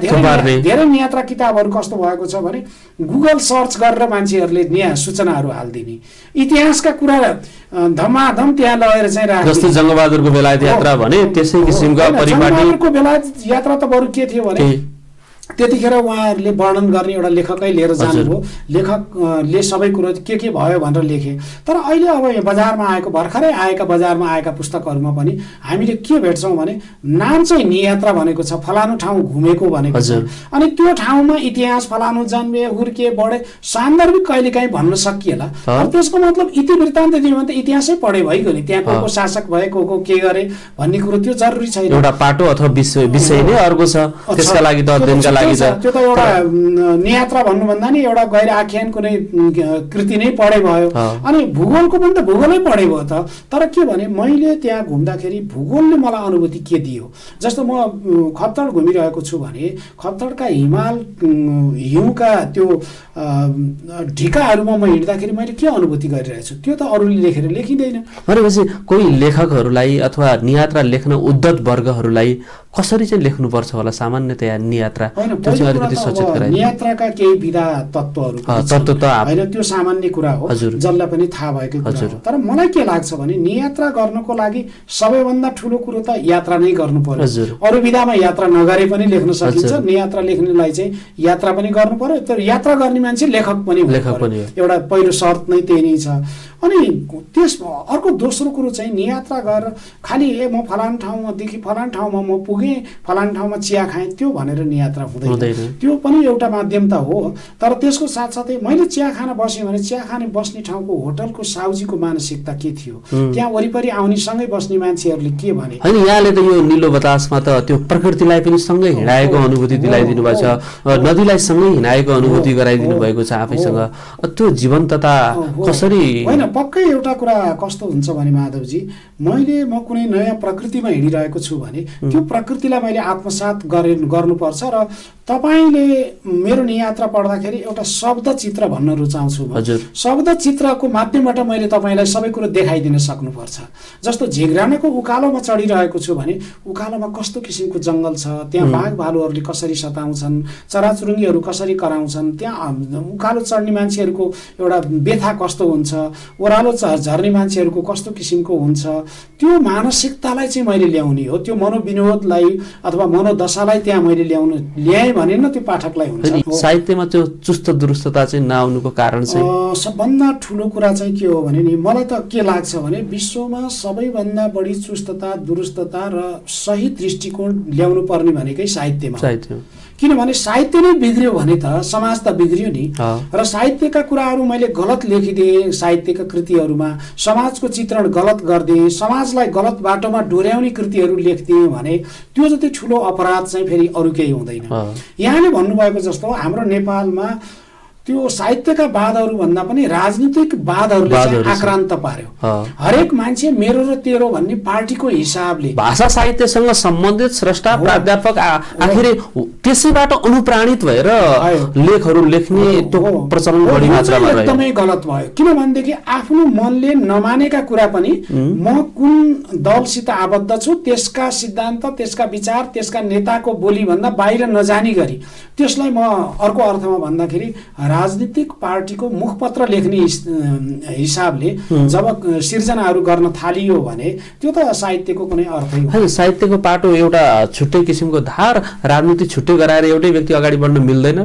धेरै नियात्रा किताबहरू कस्तो भएको छ भने गुगल सर्च गरेर मान्छेहरूले नयाँ सूचनाहरू हालिदिने, इतिहासका कुरा धमाधम त्यहाँ लगेर चाहिँ राख्ने। जस्तो जङ्गबहादुरको बेलायत यात्रा भने त्यसै किसिमका परिपाटी। जङ्गबहादुरको बेलायत यात्रा त बरु के थियो भने त्यतिखेर उहाँहरूले वर्णन गर्ने एउटा लेखकै लिएर जानुभयो, लेखकले सबै कुरो के भयो भनेर लेखे। तर अहिले अब यो बजारमा आएको भर्खरै आएका बजारमा आएका पुस्तकहरूमा पनि हामीले के भेट्छौँ भने नाम चाहिँ नियात्रा भनेको छ, फलानु ठाउँ घुमेको भनेको छ, अनि त्यो ठाउँमा इतिहास फलानु जन्मे हुर्के बढे सान्दर्भिक कहिलेकाहीँ भन्न सकिएला। त्यसको मतलब इतिवृत्तान्त दियो भने त इतिहासै पढे भइगयो नि, त्यहाँ को शासक भए को के गरे भन्ने कुरो त्यो जरुरी छैन। एउटा पाटो अथवा विषय नै अर्को छ, त्यसका लागि त अध्ययनका लागि त्यो त एउटा नियात्रा भन्नुभन्दा नि एउटा गैर आख्यान कुनै कृति नै पढे भयो। अनि भूगोलको पनि त भूगोलै पढे भयो त। तर के भने मैले त्यहाँ घुम्दाखेरि भूगोलले मलाई अनुभूति के दियो, जस्तो म खप्तड घुमिरहेको छु भने खप्तडका हिउँका त्यो ढिकाहरूमा म हिँड्दाखेरि मैले के अनुभूति गरिरहेको छु त्यो त अरूले लेखेर लेखिँदैन। भनेपछि कोही लेखकहरूलाई अथवा नियात्रा लेख्न उद्धत वर्गहरूलाई कसरी चाहिँ लेख्नुपर्छ होला सामान्यतया नियात्रा? नियात्राका केही विधा तत्त्वहरू होइन, त्यो सामान्य कुरा हो, जसलाई पनि थाहा भएको कुरा हो। तर मलाई के लाग्छ भने नियात्रा गर्नको लागि सबैभन्दा ठुलो कुरो त यात्रा नै गर्नु पर्यो। अरू विधामा यात्रा नगरे पनि लेख्न सकिन्छ, नियात्रा लेख्नेलाई चाहिँ यात्रा पनि गर्नु पर्यो। तर यात्रा गर्ने मान्छे लेखक पनि हुनु पर्यो, एउटा पहिलो शर्त नै त्यही नै छ। अनि अर्को दोस्रो कुरो चाहिँ नियात्रा गरेर खालि म फलान ठाउँमादेखि फलान ठाउँमा म पुगेँ, फलान ठाउँमा चिया खाएँ, त्यो भनेर नियात्रा हुँदैन। त्यो पनि एउटा माध्यम त हो। तर त्यसको साथसाथै मैले चिया खान बसेँ भने चिया खाने बस्ने ठाउँको होटलको साउजीको मानसिकता के थियो, त्यहाँ वरिपरि आउने सँगै बस्ने मान्छेहरूले के भने। होइन, यहाँले त यो निलो बतासमा त त्यो प्रकृतिलाई पनि सँगै हिँडाएको अनुभूति दिलाइदिनु भएको छ, नदीलाई सँगै हिँडाएको अनुभूति गराइदिनु भएको छ आफैसँग। त्यो जीवन्तता कसरी? होइन, पक्कै एउटा कुरा कस्तो हुन्छ भने माधवजी, म कुनै नयाँ प्रकृतिमा हिँडिरहेको छु भने त्यो प्रकृतिलाई मैले आत्मसात गर्नुपर्छ। र तपाईँले मेरो नियात्रा पढ्दाखेरि एउटा शब्द चित्र भन्न रुचाउँछु म। शब्द चित्रको माध्यमबाट मैले तपाईँलाई सबै कुरो देखाइदिन सक्नुपर्छ। जस्तो झिग्रानाको उकालोमा चढिरहेको छु भने उकालोमा कस्तो किसिमको जङ्गल छ, त्यहाँ बाघ भालुहरूले कसरी सताउँछन्, चराचुरुङ्गीहरू कसरी कराउँछन्, त्यहाँ उकालो चढ्ने मान्छेहरूको एउटा व्यथा कस्तो हुन्छ, ओह्रालो झर्ने मान्छेहरूको कस्तो किसिमको हुन्छ, त्यो मानसिकतालाई चाहिँ मैले ल्याउने हो। त्यो मनोविनोदलाई अथवा मनोदशालाई त्यहाँ मैले ल्याएँ भने न त्यो पाठकलाई हुन्छ। साहित्यमा त्यो चुस्त दुरुस्तता चाहिँ नआउनुको कारण चाहिँ सबभन्दा ठुलो कुरा चाहिँ के हो भने नि, मलाई त के लाग्छ भने विश्वमा सबैभन्दा बढी चुस्तता दुरुस्तता र सही दृष्टिकोण ल्याउनु पर्ने भनेकै साहित्यमा। किनभने साहित्य नै बिग्रियो भने त समाज त बिग्रियो नि। र साहित्यका कुराहरू मैले गलत लेखिदिएँ, साहित्यका कृतिहरूमा समाजको चित्रण गलत गरिदिएँ, समाजलाई गलत बाटोमा डोर्याउने कृतिहरू लेखिदिएँ भने त्यो जति ठुलो अपराध चाहिँ फेरि अरू केही हुँदैन। यहाँले भन्नुभएको जस्तो हाम्रो नेपालमा त्यो साहित्यका वादहरू भन्दा पनि राजनीतिक वादहरूले चाहिँ आक्रान्त पार्यो। हरेक मान्छे मेरो र तेरो भन्ने पार्टीको हिसाबले भाषा साहित्यसँग सम्बन्धित स्रष्टा प्राध्यापक आखिर त्यसैबाट अनुप्राणित भएर लेखहरू लेख्ने त्यो प्रचलन बढी मात्रामा रह्यो। एकदमै गलत भयो। किनभनेदेखि आफ्नो मनले नमानेका कुरा पनि म कुन दलसित आबद्ध छु त्यसका सिद्धान्त, त्यसका विचार, त्यसका नेताको बोली भन्दा बाहिर नजानी गरी त्यसलाई म अर्को अर्थमा भन्दाखेरि राजनीतिक पार्टीको मुखपत्र लेख्ने हिसाबले जब सिर्जनाहरू गर्न थालियो भने त्यो त साहित्यको कुनै अर्थै होइन। साहित्यको पाटो एउटा छुट्टै किसिमको धार, राजनीति छुट्टै गराएर एउटै व्यक्ति अगाडि बढ्न मिल्दैन।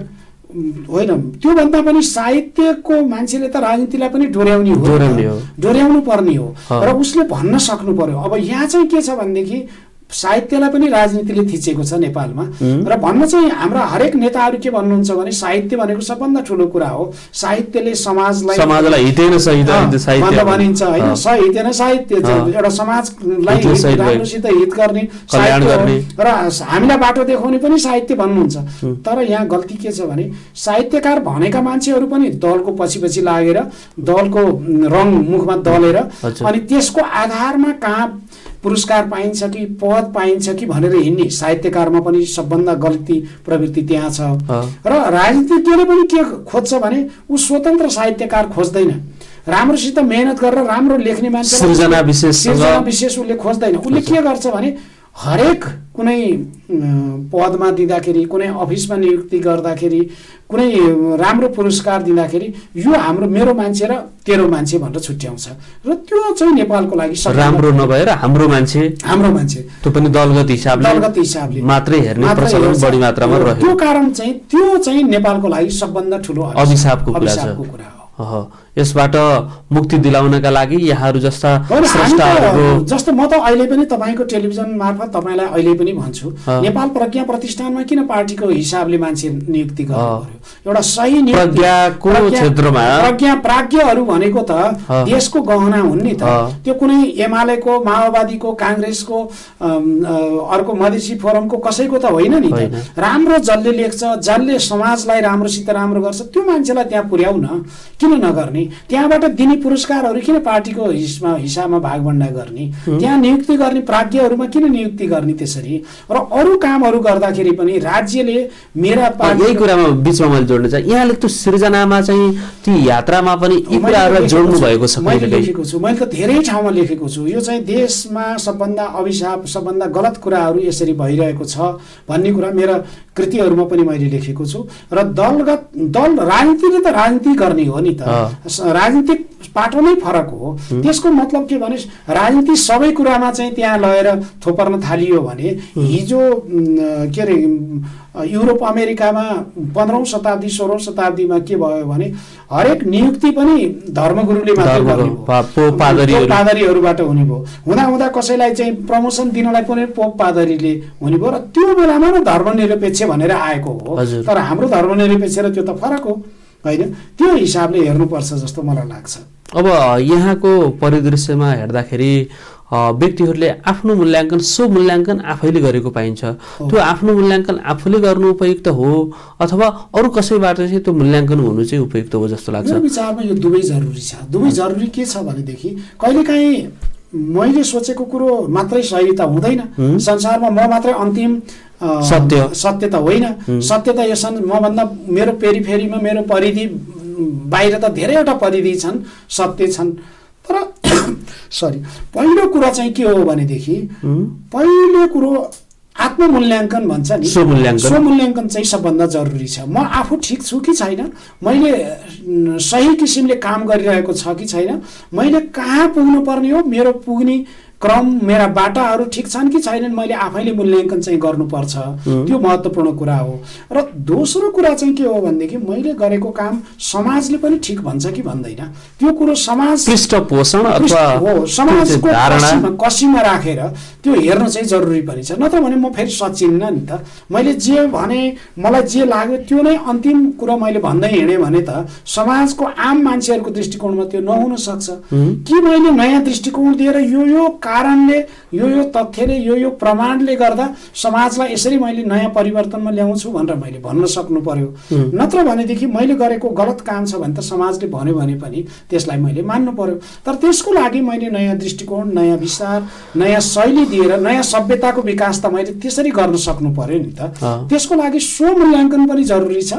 होइन, त्यो भन्दा पनि साहित्यको मान्छेले त राजनीतिलाई पनि डोर्याउनु पर्ने हो र उसले भन्न सक्नु पर्यो। अब यहाँ चाहिँ के छ भनेदेखि साहित्यलाई पनि राजनीतिले थिचेको छ नेपालमा। र भन्न चाहिँ हाम्रा हरेक नेताहरू के भन्नुहुन्छ भने साहित्य भनेको सबभन्दा ठुलो कुरा हो, साहित्यले समाजलाई भनिन्छ होइन, हित न साहित्य एउटा समाजलाई राम्रोसित हित गर्ने र हामीलाई बाटो देखाउने पनि साहित्य भन्नुहुन्छ। तर यहाँ गल्ती के छ भने साहित्यकार भनेका मान्छेहरू पनि दलको पछि लागेर दलको रङ मुखमा दलेर अनि त्यसको आधारमा कहाँ पुरस्कार पाइन्छ कि पद पाइन्छ कि भनेर हिँड्ने साहित्यकारमा पनि सबभन्दा गल्ती प्रवृत्ति त्यहाँ छ। र राजनीतिज्ञले पनि के खोज्छ भने ऊ स्वतन्त्र साहित्यकार खोज्दैन, राम्रोसित मेहनत गरेर राम्रो लेख्ने मान्छे सृजना विशेष उसले खोज्दैन। उसले के गर्छ भने हरेक कुनै पदमा दिँदाखेरि, कुनै अफिसमा नियुक्ति गर्दाखेरि, कुनै राम्रो पुरस्कार दिँदाखेरि यो मेरो मान्छे र तेरो मान्छे भनेर छुट्याउँछ। र त्यो चाहिँ नेपालको लागि राम्रो नभएर हाम्रो मान्छे त्यो पनि दलगत हिसाबले मात्रै हेर्ने प्रचलन बढी मात्रामा रह्यो। त्यो कारण चाहिँ त्यो चाहिँ नेपालको लागि सबभन्दा ठुलो अभिशापको कुरा हो। यसबाट मुक्ति दिलाउनका लागि यहाँहरू जस्ता होइन, हामी स्रष्टाहरूको त जस्तो म त अहिले पनि तपाईँको टेलिभिजन मार्फत तपाईँलाई अहिले पनि भन्छु, नेपाल प्रज्ञा प्रतिष्ठानमा किन पार्टीको हिसाबले मान्छे नियुक्ति गर्नु पर्यो? एउटा सही प्रज्ञाको क्षेत्रमा प्राज्ञहरू भनेको त देशको गहना हुन् नि त। त्यो कुनै एमालेको, माओवादीको, काङ्ग्रेसको, अर्को मधेसी फोरमको कसैको त होइन नि त। राम्रो जसले लेख्छ, जसले समाजलाई राम्रोसित राम्रो गर्छ, त्यो मान्छेलाई त्यहाँ पुर्याउन, किन नगर्ने? त्यहाँबाट दिने पुरस्कारहरू किन पार्टीको हिसाबमा भागभण्डा गर्ने? त्यहाँ नियुक्ति गर्ने प्राज्ञहरूमा किन नियुक्ति गर्ने त्यसरी? र अरू कामहरू गर्दाखेरि पनि राज्यले मेरा यही कुरामा बिचमा मैले जोड्न चाहे, यहाँले त्यो सृजनामा चाहिँ ती यात्रामा पनि यी कुराहरूलाई जोड्नु भएको छ। मैले लेखेको छु, मैले त धेरै ठाउँमा लेखेको छु। यो चाहिँ देशमा सबभन्दा अभिशाप, सबभन्दा गलत कुराहरू यसरी भइरहेको छ भन्ने कुरा मेरा कृतिहरूमा पनि मैले लेखेको छु। र राजनीतिले त राजनीति गर्ने हो नि त, राजनीतिक पाटो नै फरक हो। त्यसको मतलब के भने राजनीति सबै कुरामा चाहिँ त्यहाँ लगेर थोपर्न थालियो भने हिजो के अरे युरोप अमेरिकामा 15औं शताब्दी 16औं शताब्दीमा के भयो भने हरेक नियुक्ति पनि धर्मगुरुले मात्रै गर्ने भयो, पादरीहरूबाट हुने भयो। हुँदा कसैलाई चाहिँ प्रमोसन दिनलाई पनि पोप पादरीले हुने भयो। र त्यो बेलामा न धर्मनिरपेक्ष भनेर आएको हो। तर हाम्रो धर्मनिरपेक्ष र त्यो त फरक हो होइन? त्यो हिसाबले हेर्नुपर्छ जस्तो मलाई लाग्छ। अब यहाँको परिदृश्यमा हेर्दाखेरि व्यक्तिहरूले आफ्नो मूल्याङ्कन स्वमूल्याङ्कन आफैले गरेको पाइन्छ। त्यो आफ्नो मूल्याङ्कन आफूले गर्नु उपयुक्त हो अथवा अरू कसैबाट चाहिँ त्यो मूल्याङ्कन हुनु चाहिँ उपयुक्त हो जस्तो लाग्छ? मेरो विचारमा यो दुवै जरुरी छ। दुवै जरुरी के छ भनेदेखि कहिलेकाहीँ मैले सोचेको कुरो मात्रै सही त हुँदैन। संसारमा म मात्रै अन्तिम सत्य त होइन। सत्य त यो मभन्दा मेरो पेरिफेरीमा, मेरो परिधि बाहिर त धेरैवटा परिधि छन्, सत्य छन्। तर पहिलो कुरा चाहिँ के हो भनेदेखि पहिलो कुरो आत्ममूल्याङ्कन भन्छ नि, स्वमूल्याङ्कन चाहिँ सबभन्दा जरुरी छ। म आफू ठिक छु कि छैन, मैले सही किसिमले काम गरिरहेको छ कि छैन, मैले कहाँ पुग्नु पर्ने हो, मेरो पुग्ने क्रम, मेरा बाटाहरू ठिक छन् कि छैनन्, मैले आफैले मूल्याङ्कन चाहिँ गर्नुपर्छ। त्यो महत्त्वपूर्ण कुरा हो। र दोस्रो कुरा चाहिँ के हो भनेदेखि मैले गरेको काम समाजले पनि ठिक भन्छ कि भन्दैन, त्यो कुरो समाज पृष्ठपोषण अथवा समाजको कसीमा राखेर त्यो हेर्नु चाहिँ जरुरी पनि छ। नत्र भने म फेरि सचिन्न नि त। मैले जे भने, मलाई जे लाग्यो त्यो नै अन्तिम कुरा मैले भन्दै हिँडेँ भने त समाजको आम मान्छेहरूको दृष्टिकोणमा त्यो नहुन सक्छ। कि मैले नयाँ दृष्टिकोण दिएर यो कारणले, यो तथ्यले, यो प्रमाणले गर्दा समाजलाई यसरी मैले नयाँ परिवर्तनमा ल्याउँछु भनेर मैले भन्न सक्नु पर्यो। नत्र भनेदेखि मैले गरेको गलत काम छ भने त समाजले भन्यो भने पनि त्यसलाई मैले मान्नु पर्यो। तर त्यसको लागि मैले नयाँ दृष्टिकोण, नयाँ विचार, नयाँ शैली दिएर नयाँ सभ्यताको विकास त मैले त्यसरी गर्न सक्नु पर्यो नि त। त्यसको लागि स्वमूल्याङ्कन पनि जरुरी छ।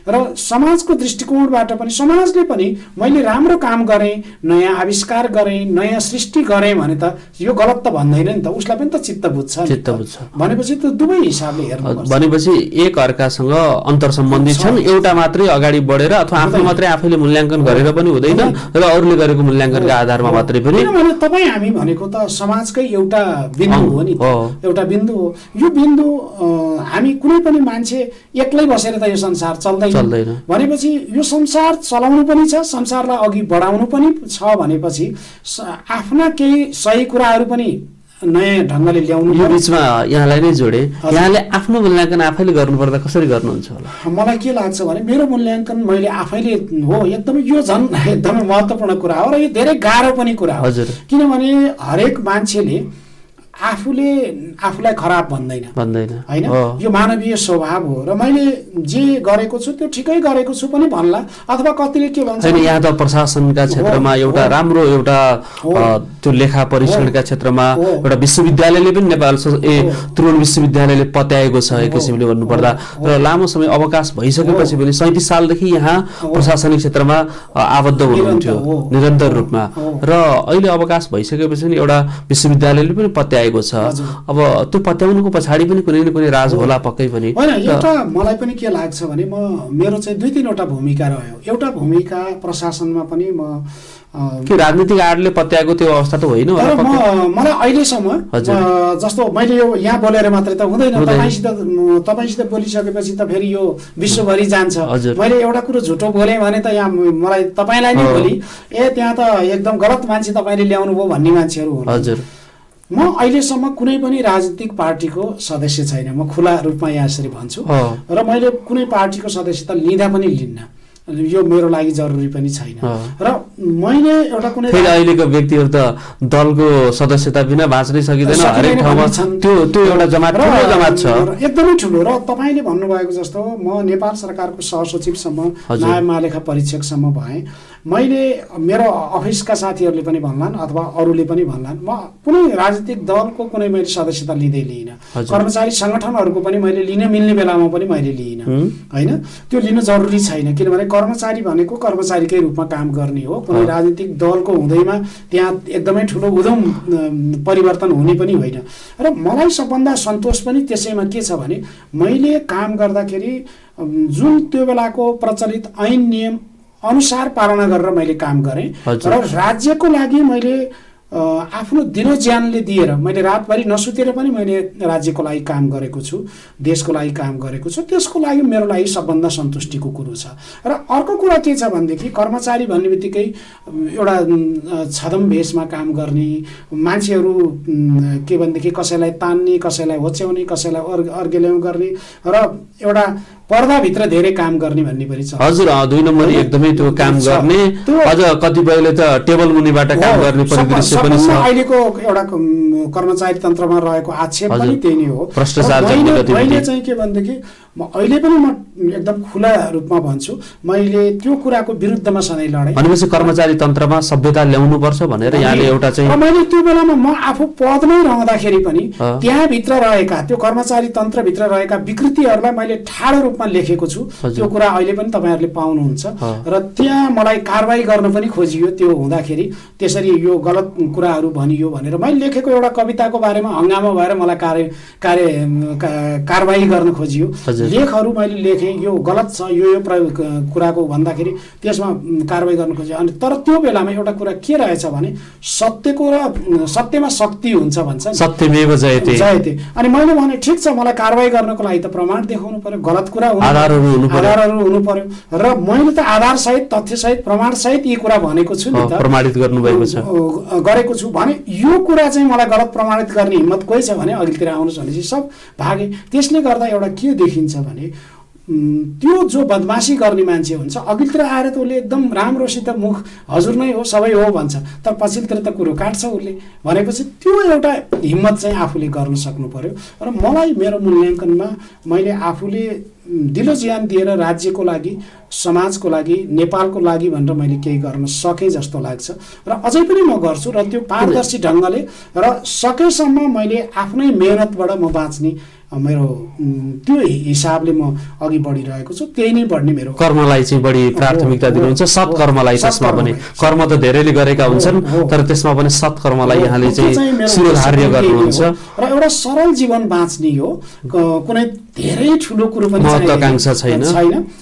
र समाजको दृष्टिकोणबाट पनि समाजले पनि मैले राम्रो काम गरेँ, नयाँ आविष्कार गरेँ, नयाँ सृष्टि गरेँ भने त यो गलत त भन्दैन नि त, उसलाई पनि त चित्त बुझ्छ भनेपछि त दुवै हिसाबले हेर्नुपर्छ। भनेपछि एक अर्कासँग अन्तर सम्बन्धित छन्, एउटा मात्रै अगाडि बढेर अथवा आफ्नो मात्रै आफैले मूल्याङ्कन गरेर पनि हुँदैन र अरूले गरेको मूल्याङ्कनका आधारमा मात्रै पनि। किनभने तपाईँ हामी भनेको त समाजकै एउटा बिन्दु हो नि, एउटा बिन्दु हो। यो बिन्दु हामी कुनै पनि मान्छे एक्लै बसेर त यो संसार चल्दैन भनेपछि यो संसार चलाउनु पनि छ, संसारलाई अघि बढाउनु पनि छ भनेपछि आफ्ना केही सही कुराहरू पनि नयाँ ढङ्गले ल्याउनु। यो बिचमा यहाँलाई नै जोडे, यहाँले आफ्नो मूल्याङ्कन आफैले गर्नुपर्दा कसरी गर्नुहुन्छ होला? मलाई के लाग्छ भने मेरो मूल्याङ्कन मैले आफैले हो, एकदमै यो झन् एकदमै महत्त्वपूर्ण कुरा हो र यो धेरै गाह्रो पनि कुरा हो। किनभने हरेक मान्छेले आफूलाई खराब भन्दैन होइन, यो मानवीय स्वभाव हो। र मैले जे गरेको छु त्यो ठिकै गरेको छु पनि भन्ला, अथवा कतिले के भन्छ यहाँ त प्रशासनका क्षेत्रमा एउटा राम्रो एउटा त्यो लेखा परीक्षणका क्षेत्रमा एउटा विश्वविद्यालयले पनि नेपाल त्रिभुवन विश्वविद्यालयले पत्याएको छ एक किसिमले भन्नुपर्दा। र लामो समय अवकाश भइसकेपछि पनि 37 सालदेखि यहाँ प्रशासनिक क्षेत्रमा आबद्ध हुनुहुन्थ्यो निरन्तर रूपमा, र अहिले अवकाश भइसकेपछि एउटा विश्वविद्यालयले पनि पत्याएको पत्याएको छ। हजुर। अब त्यो पत्याउनुको पछाडि पनि कुनै न कुनै राज होला पक्कै पनि। होइन, एउटा मलाई पनि के लाग्छ भने मेरो चाहिँ 2-3वटा भूमिका रह्यो। एउटा भूमिका प्रशासनमा पनि म के राजनीतिक आडले पत्याएको त्यो अवस्था त होइन होला तर पक्कै? मलाई अहिलेसम्म जस्तो मैले यो यहाँ बोलेर मात्रै त हुँदैन, तपाईसित बोलिसकेपछि त फेरि यो विश्वभरि जान्छ। मैले एउटा कुरो झुटो बोलेँ भने त यहाँ मलाई तपाईँलाई नै बोली त्यहाँ त एकदम गलत मान्छे तपाईँले ल्याउनु भयो भन्ने मान्छेहरू हुन्। हजुर। म अहिलेसम्म कुनै पनि राजनीतिक पार्टीको सदस्य छैन, म खुला रूपमा यहाँ यसरी भन्छु। र मैले कुनै पार्टीको सदस्यता लिँदा पनि लिन्न, यो मेरो लागि जरुरी पनि छैन। र मैले एउटा कुनै फेरि अहिलेको व्यक्तिहरू त दलको सदस्यता बिना बाँच्नै सकिँदैन, हरेक ठाउँमा त्यो एउटा जमात छ, एकदमै ठुलो। र तपाईँले भन्नुभएको जस्तो म नेपाल सरकारको सहसचिवसम्म, नायब महालेखा परीक्षकसम्म भएँ। मैले मेरो अफिसका साथीहरूले पनि भन्लान् अथवा अरूले पनि भन्लान्, म कुनै राजनीतिक दलको कुनै मैले सदस्यता लिँदै लिइनँ। कर्मचारी सङ्गठनहरूको पनि मैले लिन मिल्ने बेलामा पनि मैले लिइनँ, होइन? त्यो लिनु जरुरी छैन, किनभने कर्मचारी भनेको कर्मचारीकै रूपमा काम गर्ने हो। कुनै राजनीतिक दलको हुँदैमा त्यहाँ एकदमै ठुलो उद्यम परिवर्तन हुने पनि होइन। र मलाई सबभन्दा सन्तोष पनि त्यसैमा के छ भने मैले काम गर्दाखेरि जुन त्यो बेलाको प्रचलित ऐन नियम अनुसार पालना गरेर मैले काम गरेँ। र राज्यको लागि मैले आफ्नो दिनो ज्यानले दिएर मैले रातभरि नसुतेर पनि मैले राज्यको लागि काम गरेको छु, देशको लागि काम गरेको छु। त्यसको लागि मेरो लागि सबभन्दा सन्तुष्टिको कुरो छ। र अर्को कुरा के छ भनेदेखि कर्मचारी भन्ने बित्तिकै एउटा छदम भेषमा काम गर्ने मान्छेहरू के भनेदेखि कसैलाई तान्ने, कसैलाई होच्याउने, कसैलाई अर्गेल्याउँ गर्ने र एउटा पर्दाभित्र धेरै काम गर्ने भन्ने पनि छ। हजुर, 2 नम्बरी एकदमै त्यो काम गर्ने, अझ कतिपयले त टेबल मुनिबाट काम गर्ने परिदृश्य पनि छ। अहिलेको एउटा कर्मचारी तन्त्रमा रहेको आक्षेप पनि त्यही नै हो, भ्रष्टाचार। मैले चाहिँ के भनेदेखि अहिले पनि म एकदम खुला रूपमा भन्छु, मैले त्यो कुराको विरुद्धमा सधैँ लडेँ। भनेपछि कर्मचारी तन्त्रमा सभ्यता ल्याउनु पर्छ भनेर यहाँले एउटा चाहिँ मैले त्यो बेलामा म आफू पदमै रहँदाखेरि पनि त्यहाँभित्र रहेका त्यो कर्मचारी तन्त्रभित्र रहेका विकृतिहरूलाई मैले ठाडो रूपमा लेखेको छु। त्यो कुरा अहिले पनि तपाईँहरूले पाउनुहुन्छ। र त्यहाँ मलाई कारबाही गर्न पनि खोजियो, त्यो हुँदाखेरि त्यसरी यो गलत कुराहरू भनियो भनेर मैले लेखेको एउटा कविताको बारेमा हङ्गामा भएर मलाई कारबाही गर्न खोजियो। लेखहरू मैले लेखेँ, यो गलत छ, यो कुराको भन्दाखेरि त्यसमा कारबाही गर्न खोजेँ। अनि तर त्यो बेलामा एउटा कुरा के रहेछ भने सत्यमा शक्ति हुन्छ भन्छ, सत्यमेव जयते। अनि मैले भने ठिक छ, मलाई कारबाही गर्नको लागि त प्रमाण देखाउनु पर्यो, गलत कुरा आधारहरू हुनु पर्यो। र मैले त आधारसहित, तथ्यसहित, प्रमाणसहित यी कुरा भनेको छु नि, त प्रमाणित गर्नुभएको छ, गरेको छु भने यो कुरा चाहिँ मलाई गलत प्रमाणित गर्ने हिम्मत कोही छ भने अघितिर आउनुहोस् भनेपछि सब भागे। त्यसले गर्दा एउटा के देखिन्छ भने त्यो जो बदमासी गर्ने मान्छे हुन्छ अघिल्तिर आएर त उसले एकदम राम्रोसित मुख हजुर नै हो, सबै हो भन्छ, तर पछिल्तिर त कुरो काट्छ उसले। भनेपछि त्यो एउटा हिम्मत चाहिँ आफूले गर्न सक्नु पर्यो। र मलाई मेरो मूल्याङ्कनमा मैले आफूले दिलो ज्यान दिएर राज्यको लागि, समाजको लागि, नेपालको लागि भनेर मैले केही गर्न सकेँ जस्तो लाग्छ र अझै पनि म गर्छु। र त्यो पारदर्शी ढङ्गले र सकेसम्म मैले आफ्नै मेहनतबाट म बाँच्ने मेरो त्यो हिसाबले म अघि बढिरहेको छु। त्यही नै बढ्ने मेरो कर्मलाई चाहिँ बढी प्राथमिकता दिनुहुन्छ, सत्कर्मलाई। त्यसमा पनि कर्म त धेरैले गरेका हुन्छन्, तर त्यसमा पनि सत्कर्मलाई यहाँले चाहिँ शिरोधार्य गर्नुहुन्छ। र एउटा सरल जीवन बाँच्ने हो, कुनै धेरै ठुलो कुरो पनि महत्त्वाकांक्षा छैन,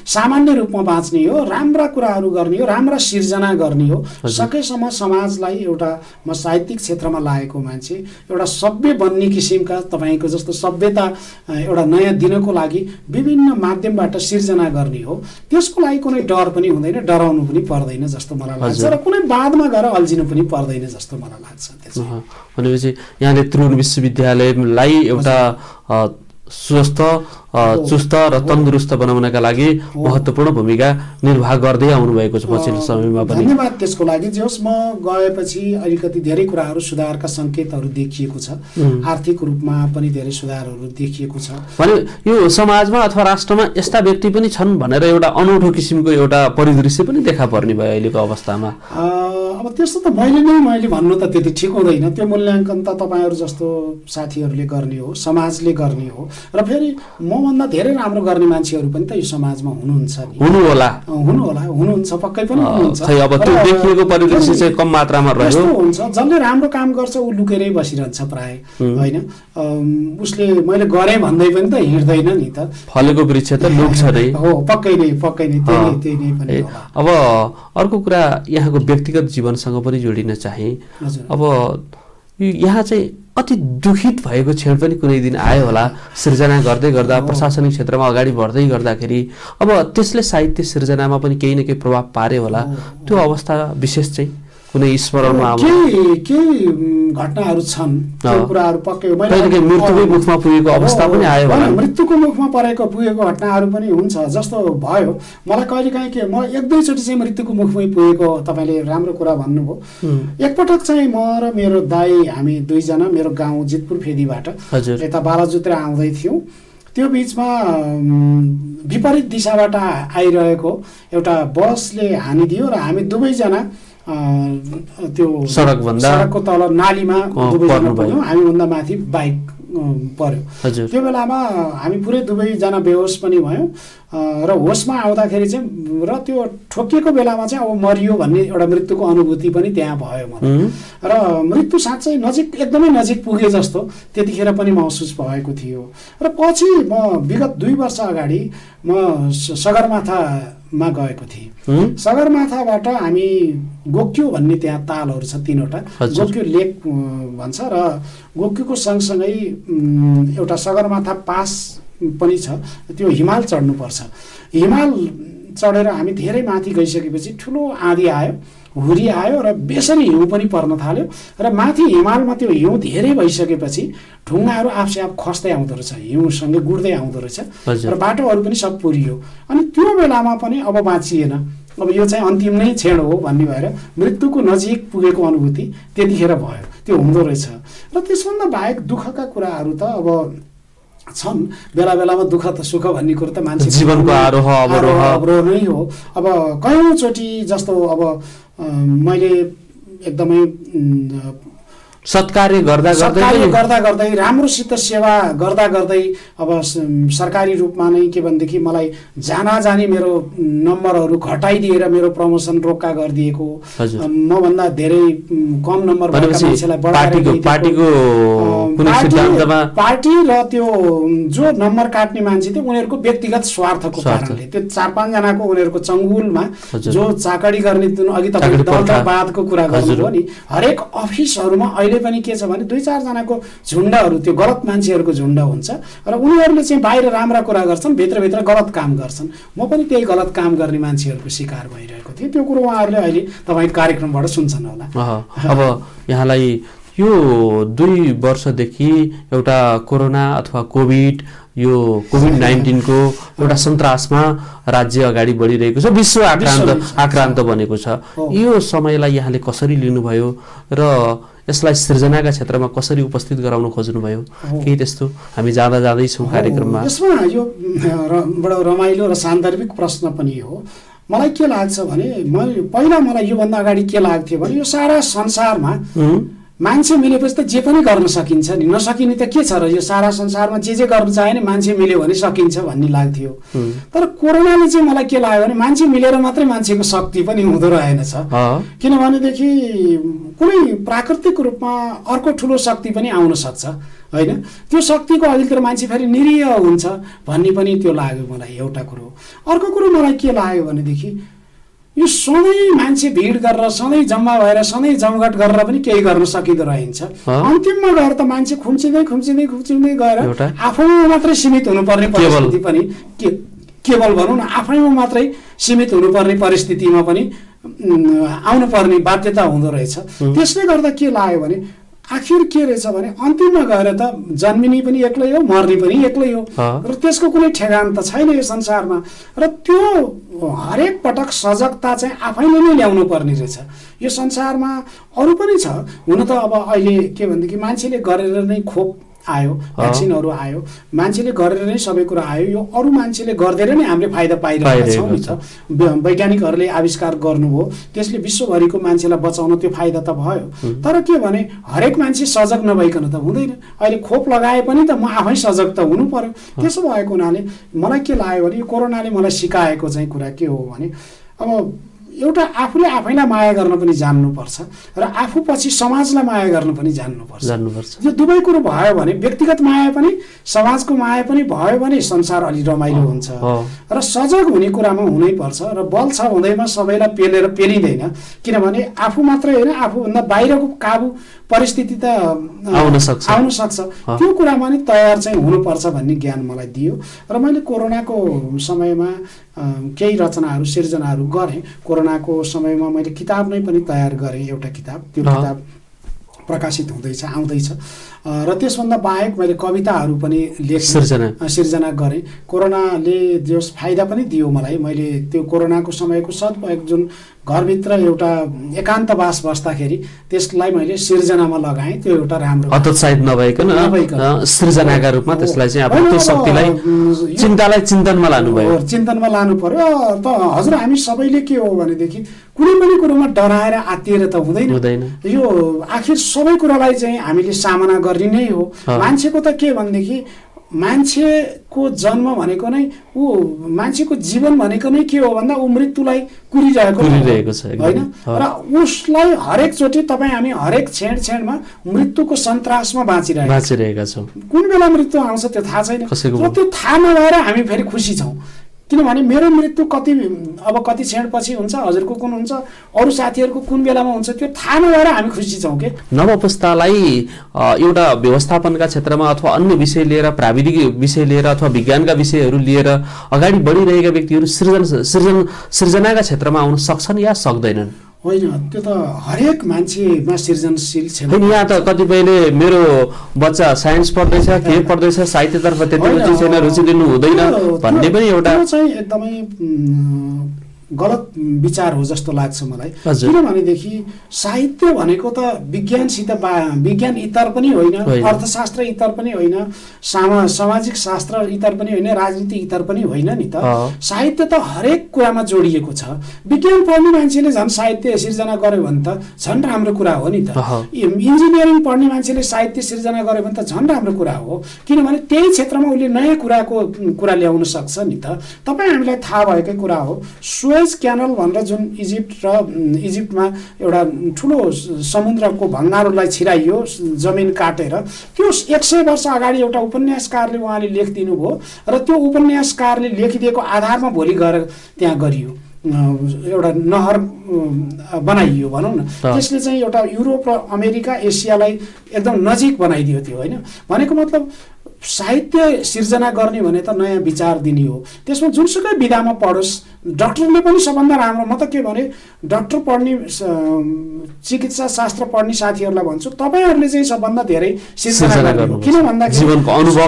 सामान्य रूपमा बाँच्ने हो, राम्रा कुराहरू गर्ने हो, राम्रा सिर्जना गर्ने हो। सकेसम्म समाजलाई एउटा म साहित्यिक क्षेत्रमा लागेको मान्छे, एउटा सभ्य बन्ने किसिमका तपाईँको जस्तो सभ्यता एउटा नयाँ दिनको लागि विभिन्न माध्यमबाट सिर्जना गर्ने हो। त्यसको लागि कुनै डर पनि हुँदैन, डराउनु पनि पर्दैन जस्तो मलाई लाग्छ, र कुनै बादमा गएर अल्झिनु पनि पर्दैन जस्तो मलाई लाग्छ। भनेपछि यहाँले त्रिभुवन विश्वविद्यालयलाई एउटा स्वस्थ, चुस्त र तन्दुरुस्त बनाउनका लागि महत्त्वपूर्ण भूमिका निर्वाह गर्दै आउनुभएको छ पछिल्लो समयमा पनि। धन्यवाद त्यसको लागि। जे होस्, म गएपछि अलिकति धेरै कुराहरू सुधारका सङ्केतहरू देखिएको छ, आर्थिक रूपमा पनि धेरै सुधारहरू देखिएको छ। भने यो समाजमा अथवा राष्ट्रमा यस्ता व्यक्ति पनि छन् भनेर एउटा अनौठो किसिमको एउटा परिदृश्य पनि देखा पर्ने भयो अहिलेको अवस्थामा। अब त्यस्तो त मैले भन्नु त त्यति ठिक हुँदैन। त्यो मूल्याङ्कन त तपाईँहरू जस्तो साथीहरूले गर्ने हो, समाजले गर्ने हो। र फेरि मभन्दा धेरै राम्रो गर्ने मान्छेहरू पनि त यो समाजमा हुनुहुन्छ नि, हुनुहुन्छ, पक्कै पनि हुनुहुन्छ। अब त्यो देखिएको परिदृश्य चाहिँ कम मात्रामा रह्यो। हुन्छ, जसले राम्रो काम गर्छ ऊ लुकेरै बसिरहन्छ प्राय, होइन? उसले मैले गरेँ भन्दै पनि त हिँड्दैन नि त। फलेको वृक्ष त लुक्छ नै। हो, पक्कै नै त्यही नै पनि होला। अब अर्को कुरा यहाँको व्यक्तिगत जीवनसँग पनि जोडिन चाहे। अब यहाँ चाहिँ अति दुखित भएको क्षण पनि कुनै दिन आयो होला, सृजना गर्दै गर्दा प्रशासनिक क्षेत्रमा अगाडि बढ्दै गर्दाखेरि अब त्यसले साहित्य सृजनामा पनि केही न केही प्रभाव पार्यो होला। त्यो अवस्था विशेष चाहिँ कुनै स्मरणमा केही घटनाहरू छन्, त्यो कुराहरू पक्कै हो। मृत्युकै मुखमा पुगेको अवस्था पनि आयो होला। मृत्युको मुखमा पुगेको घटनाहरू पनि हुन्छ। जस्तो भयो मलाई कहिलेकाहीँ म एक दुईचोटि चाहिँ मृत्युको मुखमै पुगेको, तपाईँले राम्रो कुरा भन्नुभयो। एकपटक चाहिँ म र मेरो दाइ, हामी दुईजना मेरो गाउँ जितपुर फेदीबाट यता बालाजुतिर आउँदै थियौँ। त्यो बिचमा विपरीत दिशाबाट आइरहेको एउटा बसले हानिदियो र हामी दुवैजना त्यो सडकको तल नालीमा दुवैजना पुग्यौँ। हामीभन्दा माथि बाइक पर्यो। त्यो बेलामा हामी पुरै दुवैजना बेहोस पनि भयौँ र होसमा आउँदाखेरि चाहिँ र त्यो ठोकिएको बेलामा चाहिँ अब मरियो भन्ने एउटा मृत्युको अनुभूति पनि त्यहाँ भयो मलाई। र मृत्यु साँच्चै नजिक, एकदमै नजिक पुगे जस्तो त्यतिखेर पनि महसुस भएको थियो। र पछि म विगत 2 वर्ष अगाडि म सगरमाथामा गएको थिएँ। सगरमाथाबाट हामी गोक्यु भन्ने त्यहाँ तालहरू छ 3वटा, गोक्यु लेक भन्छ र गोक्युको सँगसँगै एउटा सगरमाथा पास पनि छ। त्यो हिमाल चढ्नुपर्छ। हिमाल चढेर हामी धेरै माथि गइसकेपछि ठुलो आँधी आयो, हुरी आयो र बेसरी हिउँ पनि पर्न थाल्यो। र माथि हिमालमा त्यो हिउँ धेरै भइसकेपछि ढुङ्गाहरू आफसे आफ खस्दै आउँदो रहेछ, हिउँसँगै गुड्दै आउँदो रहेछ र बाटोहरू पनि सब पुरियो। अनि त्यो बेलामा पनि अब बाँचिएन, अब यो चाहिँ अन्तिम नै क्षण हो भन्ने भएर मृत्युको नजिक पुगेको अनुभूति त्यतिखेर भयो। त्यो हुँदो रहेछ। र त्यसभन्दा बाहेक दुःखका कुराहरू त अब छन्। बेला बेलामा दुःख त सुख भन्ने कुरो त मान्छे जीवनको आरोह अवरोह नै हो। अब कयौँचोटि जस्तो अब मैले एकदमै सत्कार्य गर्दा गर्दै राम्रोसित सेवा गर्दा गर्दै अब सरकारी रूपमा नै के भनेदेखि मलाई जानी मेरो नम्बरहरू घटाइदिएर मेरो प्रमोसन रोक्का गरिदिएको, मभन्दा धेरै कम नम्बर भएका मान्छेलाई बढाएर पार्टी र त्यो जो नम्बर काट्ने मान्छे थियो उनीहरूको व्यक्तिगत स्वार्थको कारणले त्यो 4-5 जनाको उनीहरूको चङ्गुलमा जो चाकडी गर्ने अघि तपाईले दलवादको कुरा गर्नुभयो नि, हरेक अफिसहरूमा पनि के छ भने 2-4 जनाको झुण्डहरू, त्यो गलत मान्छेहरूको झुण्ड हुन्छ र उनीहरूले चाहिँ बाहिर राम्रा कुरा गर्छन्, भित्रभित्र गलत काम गर्छन्। म पनि त्यही गलत काम गर्ने मान्छेहरूको शिकार भइरहेको थिएँ। त्यो कुरो उहाँहरूले अहिले तपाईँको कार्यक्रमबाट सुन्छन् होला। अब यहाँलाई यो 2 वर्षदेखि एउटा कोरोना अथवा यो कोभिड-19 को एउटा सन्तासमा राज्य अगाडि बढिरहेको छ, विश्व आक्रान्त बनेको छ। यो समयलाई यहाँले कसरी लिनुभयो र यसलाई सृजनाका क्षेत्रमा कसरी उपस्थित गराउन खोज्नुभयो? केही त्यस्तो हामी जाँदैछौँ कार्यक्रममा। यसमा यो बडो रमाइलो र सान्दर्भिक प्रश्न पनि हो। मलाई के लाग्छ भने पहिला मलाई योभन्दा अगाडि के लाग्थ्यो भने यो सारा संसारमा मान्छे मिलेपछि त जे पनि गर्न सकिन्छ नि, नसकिने त के छ र? यो सारा संसारमा जे गर्न चाहे नि मान्छे मिल्यो भने सकिन्छ भन्ने लाग्थ्यो। तर कोरोनाले चाहिँ मलाई के लाग्यो भने मान्छे मिलेर मात्रै मान्छेको शक्ति पनि हुँदो रहेनछ। किनभनेदेखि कुनै प्राकृतिक रूपमा अर्को ठुलो शक्ति पनि आउन सक्छ, होइन? त्यो शक्तिको अघिल्तिर मान्छे फेरि निरीह हुन्छ भन्ने पनि त्यो लाग्यो मलाई एउटा कुरो। अर्को कुरो मलाई के लाग्यो भनेदेखि यो सधैँ मान्छे भिड गरेर, सधैँ जम्मा भएर, सधैँ जमघट गरेर पनि केही गर्न सकिँदो रहन्छ। अन्तिममा गएर त मान्छे खुम्चिँदै गएर आफैमा मात्रै सीमित हुनुपर्ने परिस्थिति पनि, केवल भनौँ न आफैमा मात्रै सीमित हुनुपर्ने परिस्थितिमा पनि आउनुपर्ने बाध्यता हुँदो रहेछ। त्यसले गर्दा के लाग्यो भने आखिर के रहेछ भने अन्तिममा गएर त जन्मिने पनि एक्लै हो, मर्ने पनि एक्लै हो र त्यसको कुनै ठेगान त छैन यो संसारमा। र त्यो हरेक पटक सजगता चाहिँ आफैले नै ल्याउनु पर्ने रहेछ। यो संसारमा अरू पनि छ हुन त। अब अहिले के भनेदेखि मान्छेले गरेर नै खोप आयो, भ्याक्सिनहरू आयो, मान्छेले गरेर नै सबै कुरा आयो। यो अरू मान्छेले गर्दै नै हामीले फाइदा पाइरहेका छौँ नि त। वैज्ञानिकहरूले आविष्कार गर्नुभयो, त्यसले विश्वभरिको मान्छेलाई बचाउन त्यो फाइदा त भयो। तर के भने हरेक मान्छे सजग नभइकन त हुँदैन। अहिले खोप लगाए पनि त म आफै सजग त हुनु पर्यो। त्यसो भएको हुनाले मलाई के लाग्यो भने यो कोरोनाले मलाई सिकाएको चाहिँ कुरा के हो भने अब एउटा आफूले आफैलाई माया गर्न पनि जान्नुपर्छ र आफू पछि समाजलाई माया गर्न पनि जान्नुपर्छ। यो दुवै कुरो भयो भने व्यक्तिगत माया पनि समाजको माया पनि भयो भने संसार अलि रमाइलो हुन्छ र सजग हुने कुरामा हुनैपर्छ। र बल छ हुँदैमा सबैलाई पेलिँदैन, किनभने आफू मात्रै होइन आफूभन्दा बाहिरको काबु परिस्थिति त आउन सक्छ। त्यो कुरामा नि तयार चाहिँ हुनुपर्छ भन्ने ज्ञान मलाई दियो। र मैले कोरोनाको समयमा केही रचनाहरू सिर्जनाहरू गरेँ। कोरोनाको समयमा मैले किताब नै पनि तयार गरेँ, एउटा किताब। त्यो किताब प्रकाशित आउँदैछ र त्यसभन्दा बाहेक मैले कविताहरू पनि सिर्जना गरेँ। कोरोनाले जस फाइदा पनि दियो मलाई। मैले त्यो कोरोनाको समयको सदुपयोग जुन घरभित्र एउटा एकान्तवास बस्दाखेरि त्यसलाई मैले सिर्जनामा लगाएँ। त्यो एउटा राम्रो हतोत्साहित नभइकन सृजनाका रूपमा त्यसलाई चाहिँ आफ्नो त्यो शक्तिलाई चिन्तालाई चिन्तनमा लानु पर्यो। त हजुर हामी सबैले के हो भनेदेखि कुनै पनि कुरोमा डराएर आत्तिएर त हुँदैन। यो आखिर सबै कुरालाई चाहिँ हामीले सामना गर्ने नै हो। मान्छेको त के भनेदेखि मान्छेको जन्म भनेको नै मान्छेको जीवन भनेको नै के हो भन्दा मृत्युलाई कुरिरहेको छ होइन। र उसलाई हरेकचोटि हामी हरेक क्षणमा मृत्युको सन्तासमा बाँचिरहेका छौँ। कुन बेला मृत्यु आउँछ त्यो थाहा छैन। र त्यो थाहा नभएर हामी फेरि खुसी छौँ, किनभने मेरो मृत्यु कति क्षणपछि हुन्छ, हजुरको कुन हुन्छ, अरू साथीहरूको कुन बेलामा हुन्छ, त्यो थाहा नभएर हामी खुसी छौँ के। नवअवस्थालाई एउटा व्यवस्थापनका क्षेत्रमा अथवा अन्य विषय लिएर, प्राविधिक विषय लिएर अथवा विज्ञानका विषयहरू लिएर अगाडि बढिरहेका व्यक्तिहरू सृजनाका क्षेत्रमा आउन सक्छन् या सक्दैनन्? होइन, त्यो त हरेक मान्छेमा सृजनशील छ। यहाँ त कतिपयले मेरो बच्चा साइन्स पढ्दैछ, के पढ्दैछ, साहित्यतर्फ त्यति रुचि छैन, रुचि दिनु हुँदैन भन्ने पनि एउटा चाहिँ एकदमै गलत विचार हो जस्तो लाग्छ मलाई। किनभनेदेखि साहित्य भनेको त विज्ञान इतर पनि होइन, अर्थशास्त्र इतर पनि होइन, सामाजिक शास्त्र इतर पनि होइन, राजनीति इतर पनि होइन नि त। साहित्य त हरेक कुरामा जोडिएको छ। विज्ञान पढ्ने मान्छेले झन् साहित्य सिर्जना गर्यो भने त झन् राम्रो कुरा हो नि त। इन्जिनियरिङ पढ्ने मान्छेले साहित्य सिर्जना गर्यो भने त झन् राम्रो कुरा हो, किनभने त्यही क्षेत्रमा उसले नयाँ कुरा ल्याउन सक्छ नि त। तपाईँ हामीलाई थाहा भएकै कुरा हो, सुएज क्यानल भनेर जुन इजिप्टमा एउटा ठुलो समुद्रको भङ्गारलाई छिराइयो जमिन काटेर, त्यो 100 वर्ष अगाडि एउटा उपन्यासकारले उहाँले लेखिदिनु भयो र त्यो उपन्यासकारले लेखिदिएको आधारमा भोलि गएर त्यहाँ गरियो, एउटा नहर बनाइयो भनौँ न। त्यसले चाहिँ एउटा युरोप र अमेरिका एसियालाई एकदम नजिक बनाइदियो त्यो होइन। भनेको मतलब साहित्य सिर्जना गर्ने भने त नयाँ विचार दिने हो। त्यसमा जुनसुकै विधामा पढोस्, डाक्टरले पनि सबभन्दा राम्रो, म त के भने डाक्टर पढ्ने चिकित्सा शास्त्र पढ्ने साथीहरूलाई भन्छु, तपाईँहरूले चाहिँ सबभन्दा धेरै सिर्जना गर्नु। किन भन्दाखेरि जीवनको अनुभव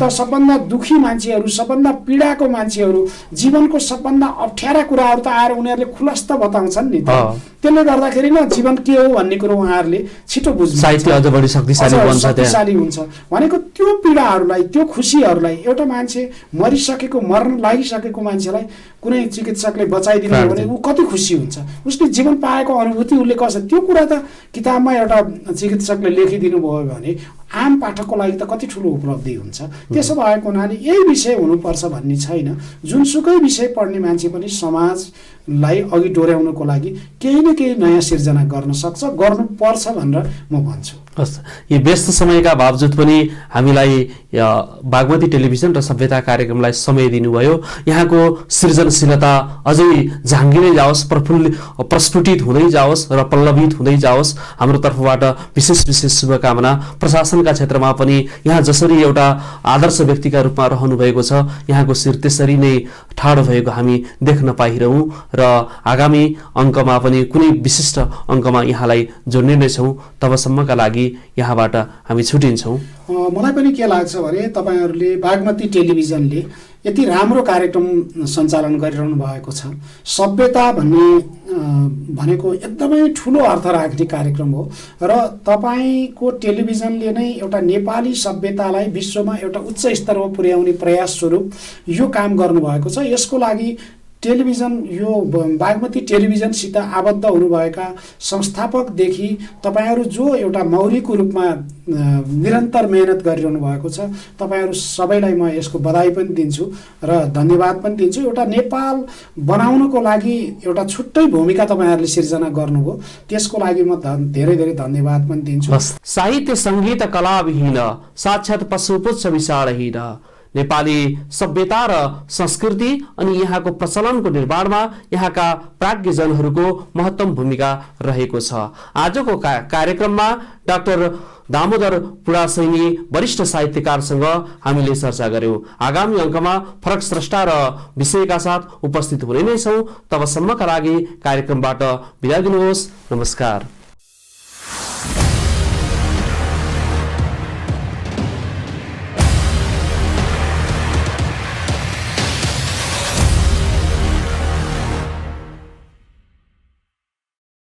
त सबभन्दा दुखी मान्छेहरू, सबभन्दा पीडाको मान्छेहरू, जीवनको सबभन्दा अप्ठ्यारा कुराहरू त आएर उनीहरूले खुलस्त बताउँछन् नि त। त्यसले गर्दाखेरि न जीवन के हो भन्ने कुरो उहाँहरूले छिटो बुझ्नु, साहित्य अझ बढी शक्तिशाली हुन्छ। भनेको त्यो पीडाहरूलाई, त्यो खुसीहरूलाई एउटा मान्छे मर्न लागिसकेको मान्छेलाई कुनै चिकित्सकले बचाइदिनु हो भने ऊ कति खुसी हुन्छ, उसले जीवन पाएको अनुभूति उसले कसरी, त्यो कुरा त किताबमा एउटा चिकित्सकले लेखिदिनु भयो भने आम पाठकको लागि त कति ठुलो उपलब्धि हुन्छ। त्यसो भएको हुनाले यही विषय हुनुपर्छ भन्ने छैन। जुनसुकै विषय पढ्ने मान्छे पनि समाजलाई अघि डोर्याउनको लागि केही न केही नयाँ सिर्जना गर्न सक्छ, गर्नुपर्छ भनेर म भन्छु। हस्, यो व्यस्त समयका बावजुद पनि हामीलाई बागमती टेलिभिजन र सभ्यता कार्यक्रमलाई समय दिनुभयो। यहाँको सृजनशीलता अझै झाँगिँदै जाओस्, प्रस्फुटित हुँदै जाओस् र पल्लवित हुँदै जाओस्। हाम्रो तर्फबाट विशेष शुभकामना। प्रशासनका क्षेत्रमा पनि यहाँ जसरी एउटा आदर्श व्यक्तिका रूपमा रहनु भएको छ, यहाँको शिर त्यसरी नै ठाडो भएको हामी देख्न पाइरहौँ र आगामी अङ्कमा पनि कुनै विशिष्ट अङ्कमा यहाँलाई जोड्ने नै छौँ। तबसम्मका लागि यहाँबाट हामी छुटिन्छौँ। मलाई पनि के लाग्छ भने तपाईँहरूले बागमती टेलिभिजनले यति राम्रो कार्यक्रम सञ्चालन गरिरहनु भएको छ। सभ्यता भनेको एकदमै ठुलो अर्थ राख्ने कार्यक्रम हो र तपाईँको टेलिभिजनले नै एउटा नेपाली सभ्यतालाई विश्वमा एउटा उच्च स्तरमा पुर्याउने प्रयास स्वरूप यो काम गर्नुभएको छ। यसको लागि टेलिभिजन यो बागमती टेलिभिजनसित आबद्ध हुनुभएका संस्थापकदेखि तपाईँहरू जो एउटा मौलिक रूपमा निरन्तर मेहनत गरिरहनु भएको छ, तपाईँहरू सबैलाई म यसको बधाई पनि दिन्छु र धन्यवाद पनि दिन्छु। एउटा नेपाल बनाउनको लागि एउटा छुट्टै भूमिका तपाईँहरूले सिर्जना गर्नुभयो, त्यसको लागि म धेरै धेरै धन्यवाद पनि दिन्छु। साहित्य सङ्गीत कलाविहीन साक्षात् पशुपुच्छ विशालहीन नेपाली सभ्यता र संस्कृति अनि यहाँको प्रचलनको निर्माणमा यहाँका प्राज्ञजनहरूको महत्त्वपूर्ण भूमिका रहेको छ। आजको कार्यक्रममा डाक्टर दामोदर पुरासैनी वरिष्ठ साहित्यकारसँग हामीले चर्चा गर्यौं। आगामी अङ्कमा फरक स्रष्टा र विषयका साथ उपस्थित हुने नै छौं। तबसम्मका लागि कार्यक्रमबाट बिदा दिनुहोस्। नमस्कार।